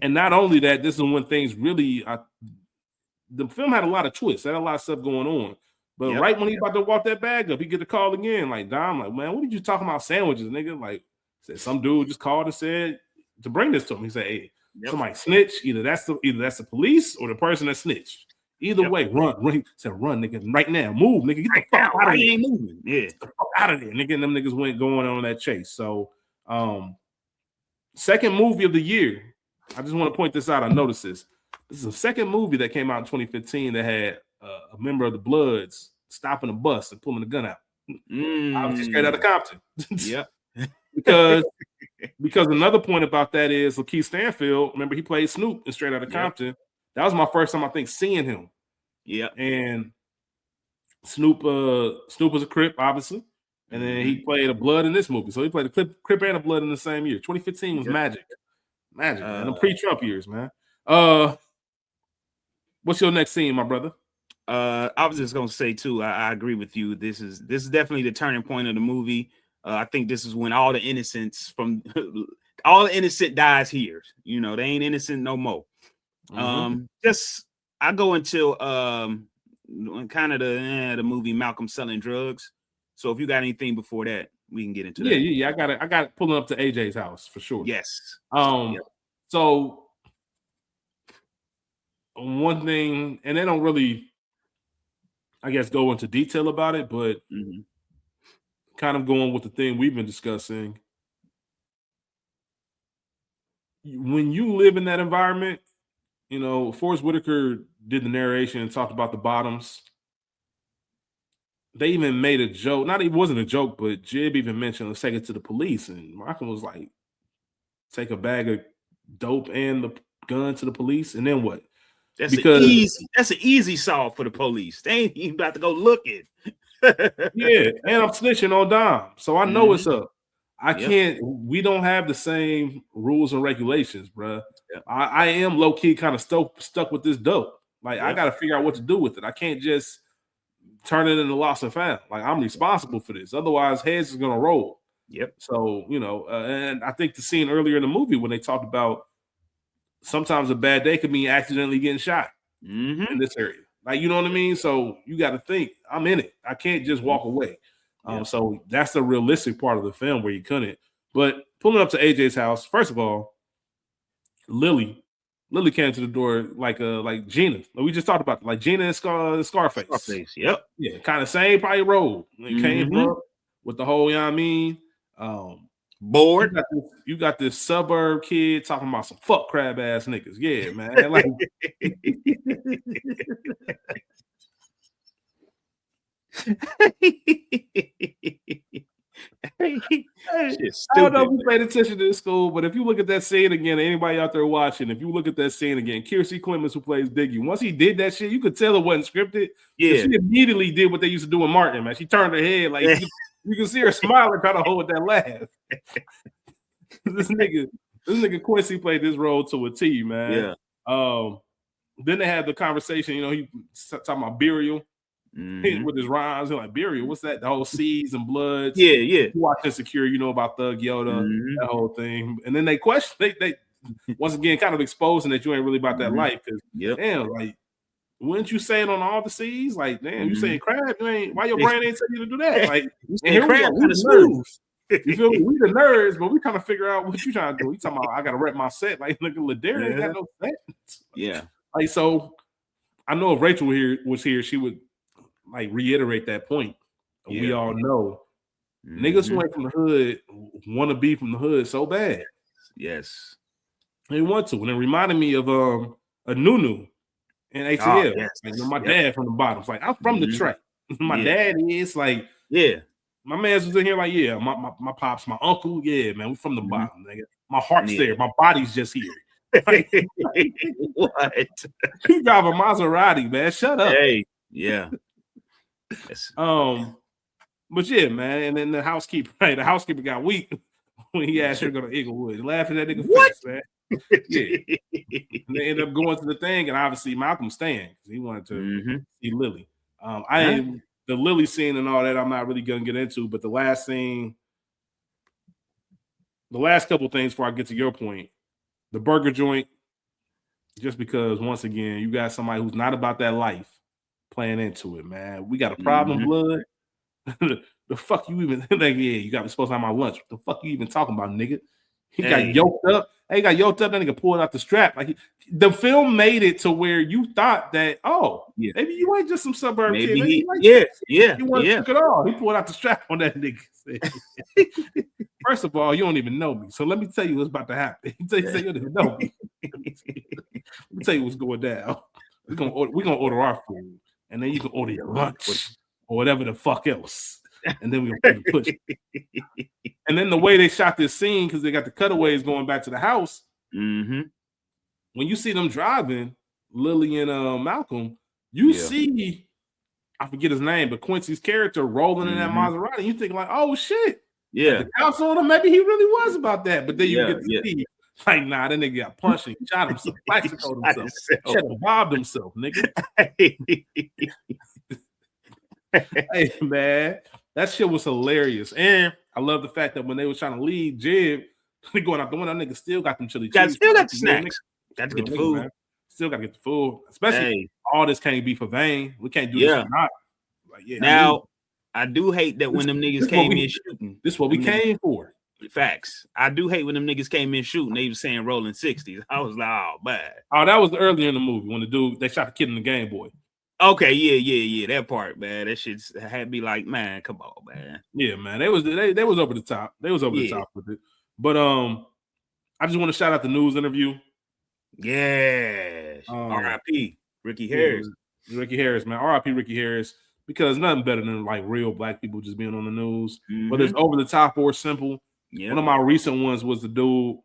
And not only that, this is when things really. The film had a lot of twists, had a lot of stuff going on. But right when he's about to walk that bag up, he get the call again. Like, Dom, like, man, what did you talking about sandwiches, nigga? Like, said some dude just called and said to bring this to him. He said, "Hey, somebody snitch. Either that's the police or the person that snitched. Either way, run." He said, "Run, nigga, right now. Move, nigga. Get the fuck out of here. Ain't moving. Yeah, get the fuck out of there, nigga." And them niggas went going on that chase. So, second movie of the year. I just want to point this out. I noticed this. This is the second movie that came out in 2015 that had a member of the Bloods stopping a bus and pulling a gun out. Obviously straight out of Compton. because another point about that is Lakeith Stanfield. Remember, he played Snoop in Straight Outta Compton. That was my first time, I think, seeing him. Yeah, and Snoop was a Crip, obviously, and then he played a Blood in this movie. So he played a Crip and a Blood in the same year. 2015 was magic, man. The pre-Trump years, man. What's your next scene, my brother? I was just gonna say too. I agree with you. This is definitely the turning point of the movie. I think this is when all the innocence dies here. You know, they ain't innocent no more. I go until kind of the movie Malcolm selling drugs. So if you got anything before that, we can get into that. Yeah. I got it pulling up to AJ's house for sure. Yes. So one thing, and they don't really, I guess, go into detail about it, but kind of going with the thing we've been discussing. When you live in that environment, you know, Forrest Whitaker did the narration and talked about the bottoms. They even made a joke. It wasn't a joke, but Jib even mentioned, "Let's take it to the police." And Malcolm was like, "Take a bag of dope and the gun to the police, and then what?" That's an easy solve for the police. They ain't even about to go looking. Yeah, and I'm snitching on Dom, so I know it's up. I can't. We don't have the same rules and regulations, bro. I am low key kind of stuck with this dope. Like I got to figure out what to do with it. I can't just turn it into lost and found. Like I'm responsible for this. Otherwise, heads is gonna roll. So you know, and I think the scene earlier in the movie when they talked about sometimes a bad day could mean accidentally getting shot in this area. Like, you know what I mean? So you got to think, I'm in it. I can't just walk away. So that's the realistic part of the film where you couldn't. But pulling up to AJ's house, first of all, Lily came to the door like Gina. Like we just talked about, like Gina and Scarface. Yeah, kind of same probably role. Came up, with the whole, you know what I mean? Bored. You got this suburb kid talking about some fuck crab ass niggas. Yeah, man. Like I don't know if you paid attention to this school, but if you look at that scene again, anybody out there watching, if you look at that scene again, Kiersey Clemens, who plays Diggy, once he did that shit, you could tell it wasn't scripted. Yeah, she immediately did what they used to do in Martin, man. She turned her head like you can see her smiling, trying to hold that laugh. This nigga Quincy played this role to a T, man. Yeah. Then they had the conversation, you know, he talking about burial. With his rhymes, and like burial, what's that? The whole seas and bloods. Yeah. You watch Insecure, you know about Thug Yoda, that whole thing. And then they question, they once again kind of exposing that you ain't really about that life. Because damn, like, wouldn't you say it on all the seas? Like, damn, you saying crab? You ain't. Why your brain ain't telling you to do that? Like, and here crab kind of smooth. You feel me? We the nerds, but we kind of figure out what you trying to do. We talking about I gotta rep my set. Like, look at Ladera ain't got no set. Yeah. Like, so I know if Rachel was here, she would like reiterate that point. Yeah. We all know niggas who ain't from the hood want to be from the hood so bad. Yes, they want to. And it reminded me of a Nunu in ATL. Oh, yes. Like, you know, my dad from the bottom. It's like I'm from Detroit. My dad is like, my man's was in here like, my pops, my uncle, man, we from the bottom, nigga. My heart's there, my body's just here. Like, what? You drive a Maserati, man. Shut up. Hey, yeah. Yes. But yeah, man, and then the housekeeper got weak when he asked her to go to Inglewood, laughing at that nigga face, man. Yeah. And they ended up going to the thing, and obviously Malcolm staying because he wanted to see Lily. The Lily scene and all that, I'm not really gonna get into, but the last couple things before I get to your point, the burger joint, just because once again, you got somebody who's not about that life playing into it, man. We got a problem, blood. The fuck you even like? Yeah, you got me supposed to have my lunch. What the fuck you even talking about, nigga? He got yoked up. He got yoked up. That nigga pulled out the strap. Like the film made it to where you thought that, maybe you ain't just some suburb kid. Maybe you want to took it all. He pulled out the strap on that nigga. First of all, you don't even know me, so let me tell you what's about to happen. He say you don't even know me. Let me tell you what's going down. We're gonna order our food. And then you can order your lunch or whatever the fuck else. And then we're going to push it. And then the way they shot this scene, because they got the cutaways going back to the house. When you see them driving, Lily and Malcolm, you see, I forget his name, but Quincy's character rolling in that Maserati. You think like, oh shit. Yeah. The cops on him, maybe he really was about that. But then you get to see, like, nah, that nigga got punched and shot himself, bicycled himself, should have robbed himself, nigga. Hey, man, that shit was hilarious. And I love the fact that when they was trying to leave Jib, they going out the window, that nigga still got them chili cheese. Still got the snacks. Got to get the food. Man. Still got to get the food. Especially all this can't be for vain. We can't do this for not. Like, now, I do hate that when them niggas came in shooting. This is what we came for. Facts. I do hate when them niggas came in shooting. They was saying rolling 60s. I was like, oh, bad. Oh, that was earlier in the movie when the dude, they shot the kid in the Game Boy. Okay, yeah. That part, man. That shit had me like, man, come on, man. Yeah, man. They was over the top. They was over the top with it. But I just want to shout out the news interview. Yeah. R.I.P. Ricky Harris. Ricky Harris, man. R.I.P. Ricky Harris. Because nothing better than like real black people just being on the news. Whether it's over the top or simple. Yeah. One of my recent ones was the dude,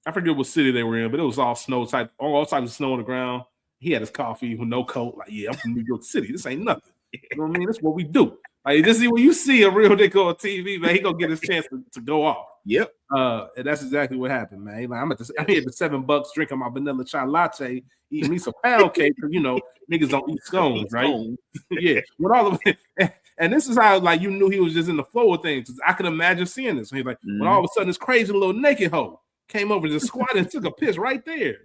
I forget what city they were in, but it was all snow type, all types of snow on the ground. He had his coffee with no coat. Like, I'm from New York City. This ain't nothing. You know what I mean? That's what we do. Like, this is when you see a real nigga on TV, man, he gonna get his chance to go off. Yep. And that's exactly what happened, man. Like, I'm here at the $7 drinking my vanilla chai latte, eating me some pound cake, because niggas don't eat scones, right? Yeah. With all of it. And this is how, like, you knew he was just in the flow of things. I could imagine seeing this. He's like, when all of a sudden this crazy little naked hoe came over to the squad and took a piss right there.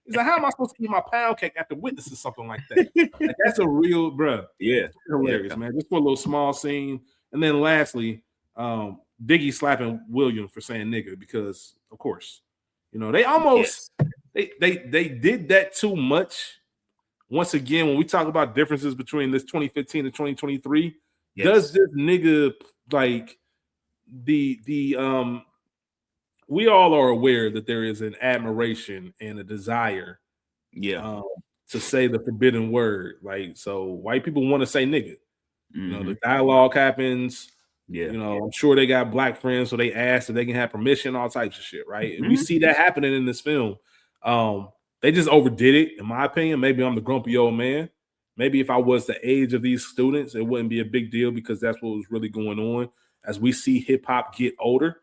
He's like, how am I supposed to eat my pound cake after witnessing something like that? Like, that's a real, bruh. Yeah. Hilarious, man. Just for a little small scene. And then lastly, Biggie slapping William for saying nigga, because, of course, they almost, they did that too much. Once again, when we talk about differences between this 2015 and 2023, does this nigga, like, the we all are aware that there is an admiration and a desire to say the forbidden word. Like, so white people want to say nigga. You know, the dialogue happens. You know, I'm sure they got black friends, so they ask if they can have permission, all types of shit, right? And we see that happening in this film. They just overdid it, in my opinion. Maybe I'm the grumpy old man. Maybe if I was the age of these students, it wouldn't be a big deal because that's what was really going on. As we see hip hop get older,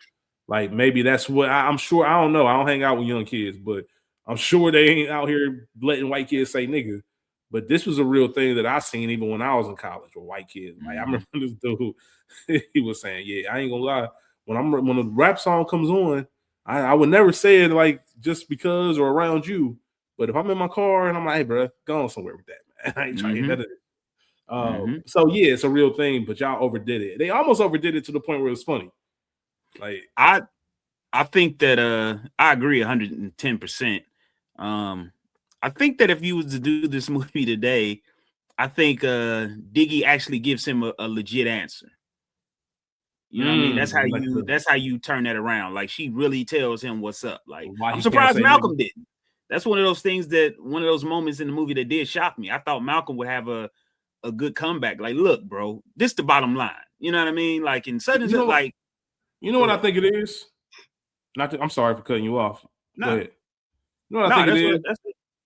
like maybe that's what I'm sure. I don't know. I don't hang out with young kids, but I'm sure they ain't out here letting white kids say nigga. But this was a real thing that I seen even when I was in college with white kids. Like I remember this dude, he was saying, "Yeah, I ain't gonna lie. When a rap song comes on, I would never say it like just because or around you. But if I'm in my car and I'm like, hey, bro, go on somewhere with that, man. I ain't trying to get that. So yeah, it's a real thing, but y'all overdid it. They almost overdid it to the point where it was funny. Like I think that I agree 110%. I think that if you was to do this movie today, I think Diggy actually gives him a legit answer. You know what I mean? That's how you turn that around. Like she really tells him what's up. Like I'm surprised Malcolm didn't. That's one of those moments in the movie that did shock me. I thought Malcolm would have a good comeback. Like, look, bro, this the bottom line. You know what I mean? Like in sudden, like, you know what I think it is. I'm sorry for cutting you off. No, you know what I think it is.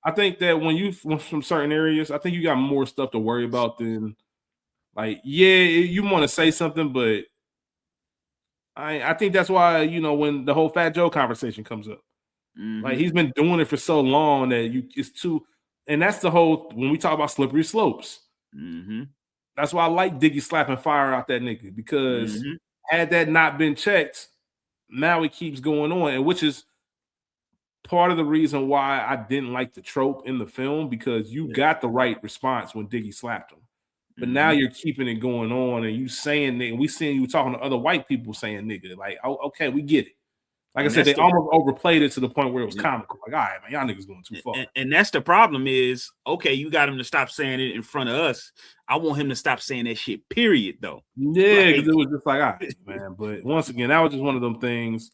I think that when you from certain areas, I think you got more stuff to worry about than like, you want to say something, but I think that's why, you know, when the whole Fat Joe conversation comes up, like he's been doing it for so long that it's too, and that's the whole, when we talk about slippery slopes, that's why I like Diggy slapping fire out that nigga, because had that not been checked, now it keeps going on, and which is part of the reason why I didn't like the trope in the film, because you got the right response when Diggy slapped him. But now you're keeping it going on and you saying nigga, we seeing you talking to other white people saying nigga. Like, oh, okay, we get it. Like I said, they almost overplayed it to the point where it was comical. Like, all right, man, y'all niggas going too far. And that's the problem is, okay, you got him to stop saying it in front of us. I want him to stop saying that shit, period, though. Yeah, because it was just like, all right, man. But once again, that was just one of them things.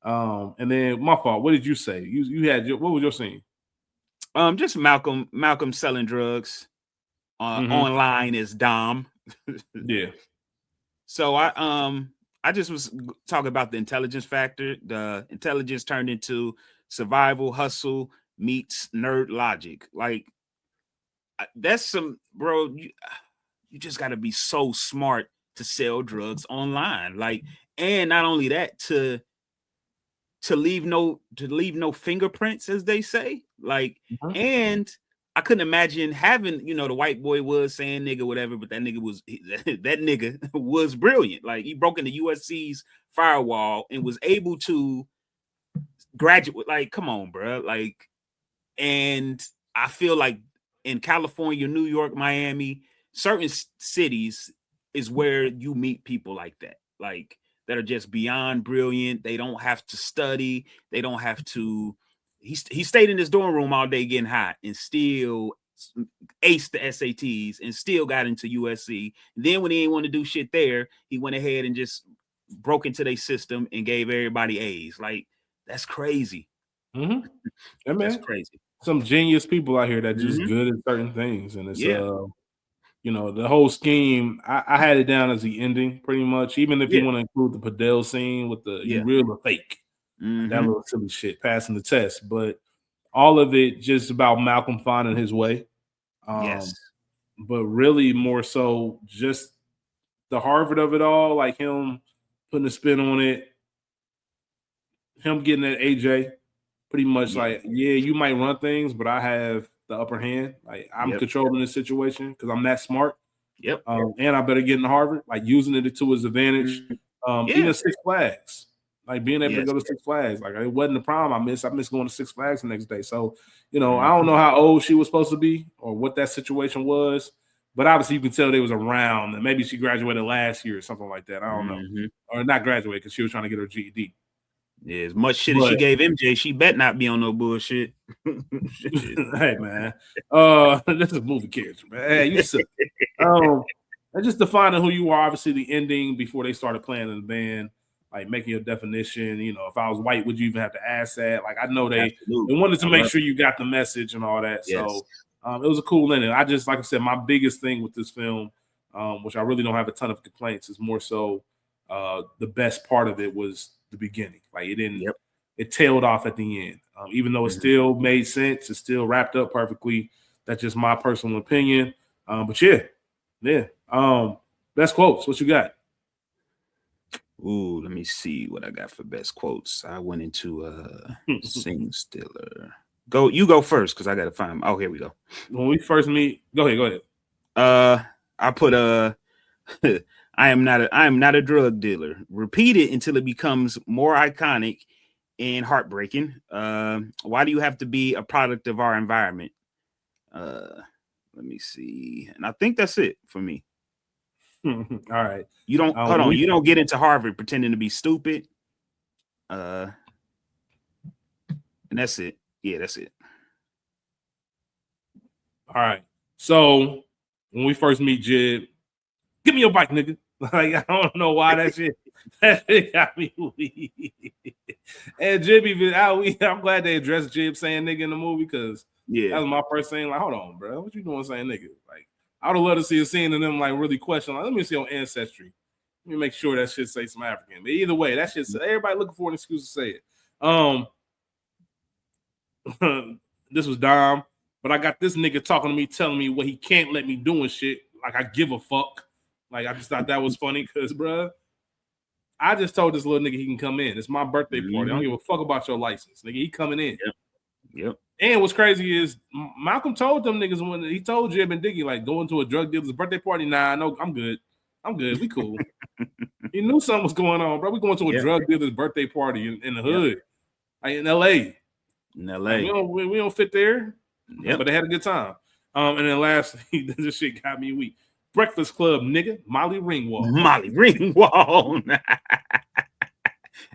And then my fault. What did you say? You had what was your scene? Just Malcolm selling drugs online as Dom. Yeah. So I just was talking about the intelligence factor. The intelligence turned into survival hustle meets nerd logic. Like that's some, bro. You just got to be so smart to sell drugs online. Like, and not only that, to leave no fingerprints, as they say. Like, and I couldn't imagine having, you know, the white boy was saying nigga, whatever, but that nigga was brilliant. Like, he broke into USC's firewall and was able to graduate. Like, come on, bro. Like, and I feel like in California, New York, Miami, certain cities is where you meet people like that. Like, that are just beyond brilliant. They don't have to study. They don't have to. He stayed in his dorm room all day getting hot and still aced the SATs and still got into USC. Then when he didn't want to do shit there, he went ahead and just broke into their system and gave everybody A's. Like, that's crazy. That's crazy. Some genius people out here that just good at certain things, and it's you know, the whole scheme. I had it down as the ending, pretty much. Even if you want to include the Padel scene with the you real or fake, that little silly shit, passing the test. But all of it just about Malcolm finding his way. But really more so just the Harvard of it all, like him putting a spin on it, him getting at AJ, pretty much like, you might run things, but I have the upper hand. Like, I'm controlling this situation because I'm that smart. And I better get into Harvard, like using it to his advantage. Even Six Flags, like being able to go to Six Flags, like it wasn't a problem. I missed going to Six Flags the next day. So, you know, I don't know how old she was supposed to be or what that situation was, but obviously you can tell they was around, and maybe she graduated last year or something like that. I don't know, or not graduate because she was trying to get her GED. Yeah, as much shit as she gave MJ, she bet not be on no bullshit. Hey, man. This is movie character, man. Hey, you suck. And just defining who you are, obviously the ending before they started playing in the band. like making your definition. You know, if I was white, would you even have to ask that? Like, I know they Absolutely. wanted to make sure you got the message and all that. Yes. So it was a cool ending. I just, like I said, my biggest thing with this film, which I really don't have a ton of complaints, is more so the best part of it was the beginning. Like, it didn't, it tailed off at the end. Even though it still made sense, it still wrapped up perfectly. That's just my personal opinion. But yeah. Best quotes. What you got? Ooh, let me see what I got for best quotes. I went into Sing Stiller. You go first because I gotta find them. Oh, here we go. When we first meet, go ahead. I put I am not a drug dealer. Repeat it until it becomes more iconic and heartbreaking. Why do you have to be a product of our environment? Let me see. And I think that's it for me. All right. You don't hold on. You don't get into Harvard pretending to be stupid. And that's it. Yeah, that's it. All right. So when we first meet Jib, give me your bike, nigga. Like, I don't know why that shit got me weak. And Jib even I'm glad they addressed Jib saying nigga in the movie, because that was my first thing. Like, hold on, bro, what you doing saying nigga? Like, I would love to see a scene of them like really question. Like, let me see on Ancestry. Let me make sure that shit say some African. But either way, that shit, everybody looking for an excuse to say it. This was Dom, but I got this nigga talking to me, telling me what he can't let me do and shit. Like, I give a fuck. Like, I just thought that was funny because, bro, I just told this little nigga he can come in. It's my birthday party. I don't give a fuck about your license, nigga. He coming in. Yep. And what's crazy is Malcolm told them niggas when he told Jib and Diggy, like, going to a drug dealer's birthday party. Nah, no, I'm good. We cool. He knew something was going on, bro. We going to a drug dealer's birthday party in the hood, like in LA. Like, we don't fit there. But they had a good time. And then lastly, this shit got me weak. Breakfast Club, nigga. Molly Ringwald.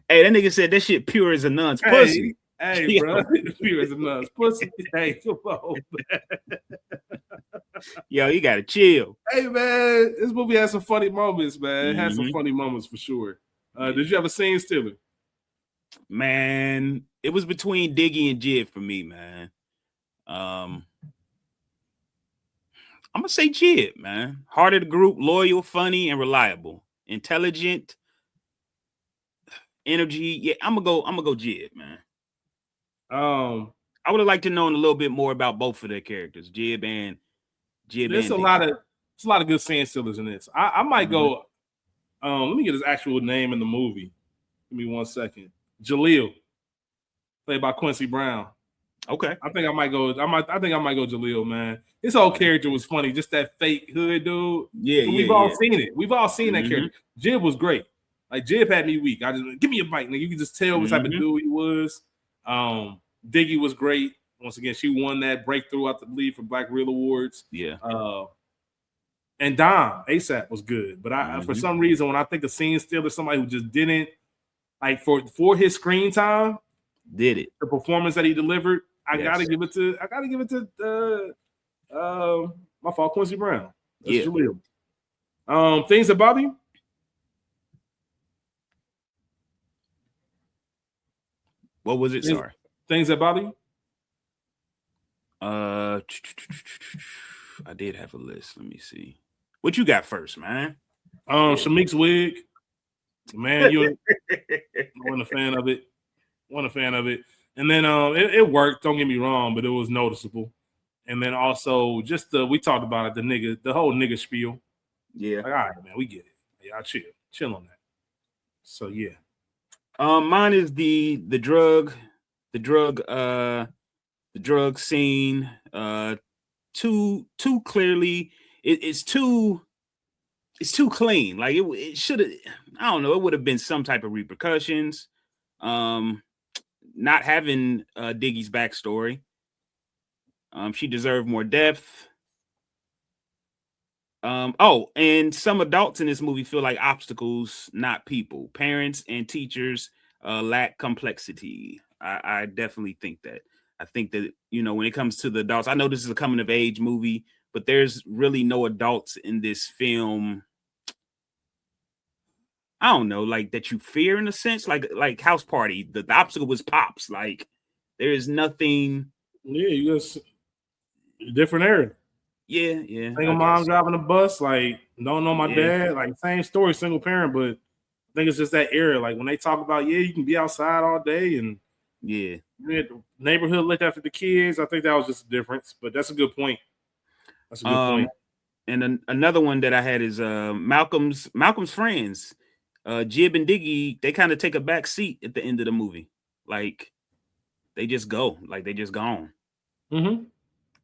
Hey, that nigga said that shit pure as a nun's pussy. Hey, bro. Pure as a nun's pussy. Hey, come on, man. Yo, you gotta chill. Hey, man. This movie has some funny moments, man. It has some funny moments for sure. Did you have a scene Stiller? Man, it was between Diggy and Jib for me, man. I'm gonna say Jib, man. Heart of the group, loyal, funny, and reliable. Intelligent, energy. Yeah, I'm gonna go Jib, man. I would have liked to know a little bit more about both of their characters, Jib and There's a lot of good scene Stillers in this. I might go. Let me get his actual name in the movie. Give me 1 second. Jaleel, played by Quincy Brown. Okay. I think I might go Jaleel, man. His whole character was funny. Just that fake hood dude. We've all seen it. We've all seen that character. Jib was great. Like, Jib had me weak. I just give me a bite, nigga. You can just tell what type of dude he was. Diggy was great. Once again, she won that breakthrough, I believe, for Black Reel Awards. Yeah. And Dom ASAP was good, but I for some reason when I think of Scene Stealer, somebody who just didn't like for his screen time, did it the performance that he delivered. I gotta give it to my fault, Quincy Brown. That's Jaleel. Things that bother you? What was it? Sorry. Things that bother you? I did have a list. Let me see. What you got first, man? Shamik's wig. Man, you wasn't a fan of it. And then it worked, don't get me wrong, but it was noticeable. And then also just we talked about it, the whole nigga spiel. Yeah. Like, all right, man, we get it. Y'all chill on that. So yeah. Mine is the drug scene. Too clearly, it's too clean. Like it should have. I don't know. It would have been some type of repercussions. Not having Diggy's backstory. She deserved more depth. And some adults in this movie feel like obstacles, not people. Parents and teachers lack complexity. I definitely think that. I think that, when it comes to the adults, I know this is a coming of age movie, but there's really no adults in this film. I don't know, like that you fear in a sense, like House Party. The obstacle was Pops. Like there is nothing. Yeah, you just different era. Yeah. Single mom driving a bus, like don't know my dad, like same story, single parent, but I think it's just that era. Like when they talk about, you can be outside all day and the neighborhood looked after the kids. I think that was just a difference, but that's a good point. That's a good point. And another one that I had is Malcolm's friends, Jib and Diggy. They kind of take a back seat at the end of the movie, like they just go, like they just gone.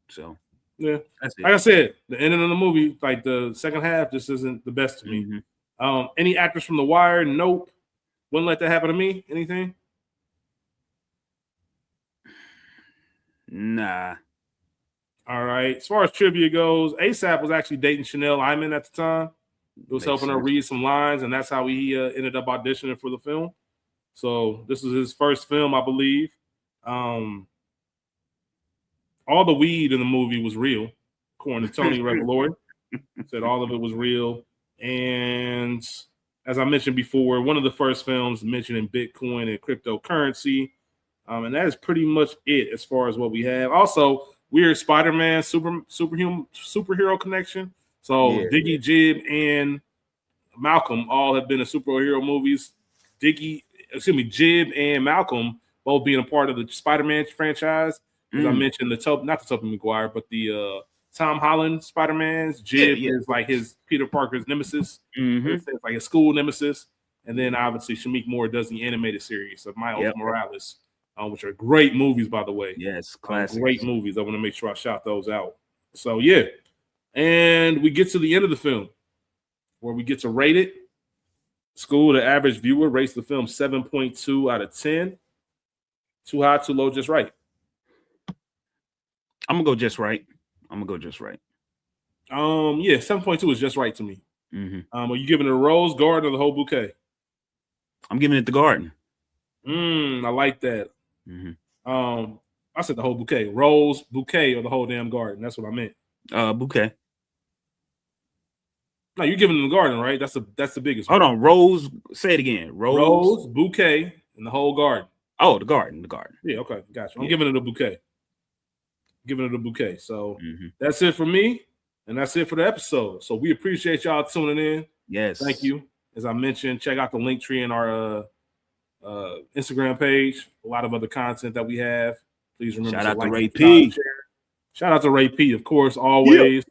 So yeah, that's it. Like I said, the ending of the movie, like the second half, just isn't the best to me. Any actors from The Wire? Nope. Wouldn't let that happen to me. Anything? Nah. All right. As far as trivia goes, ASAP was actually dating Chanel Iman at the time. It was helping her read some lines, and that's how he ended up auditioning for the film. So this was his first film, I believe. All the weed in the movie was real, according to Tony Revolori. Said all of it was real. And as I mentioned before, one of the first films mentioning Bitcoin and cryptocurrency. And that is pretty much it as far as what we have. Also, weird Spider-Man superhero connection. So Diggy, Jib, and Malcolm all have been in superhero movies. Jib and Malcolm both being a part of the Spider-Man franchise. As I mentioned, not the Tobey Maguire, but the Tom Holland Spider-Man's. Jib is like his Peter Parker's nemesis. It's like a school nemesis. And then obviously Shamik Moore does the animated series of Miles Morales, which are great movies, by the way. Yes, classic. Great movies. I want to make sure I shout those out. So, yeah. And we get to the end of the film where we get to rate it. Skool, the average viewer, rates the film 7.2 out of 10. Too high, too low, just right. I'm going to go just right. Yeah, 7.2 is just right to me. Are you giving it a rose, garden, or the whole bouquet? I'm giving it the garden. I like that. I said the whole bouquet. Rose, bouquet, or the whole damn garden. That's what I meant. Bouquet. No, you're giving them the garden, right? That's the biggest one. Hold on. Rose. Say it again. Rose, bouquet, and the whole garden. Oh, the garden. Yeah, okay. Gotcha. I'm giving it a bouquet. So that's it for me. And that's it for the episode. So we appreciate y'all tuning in. Yes. Thank you. As I mentioned, check out the link tree in our Instagram page. A lot of other content that we have. Please remember shout out to Ray P. Shout out to Ray P, of course, always. Yep.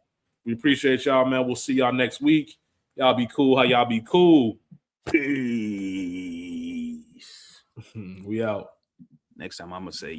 We appreciate y'all, man. We'll see y'all next week. Y'all be cool. How y'all be cool? Peace. We out. Next time I'm going to say y'all.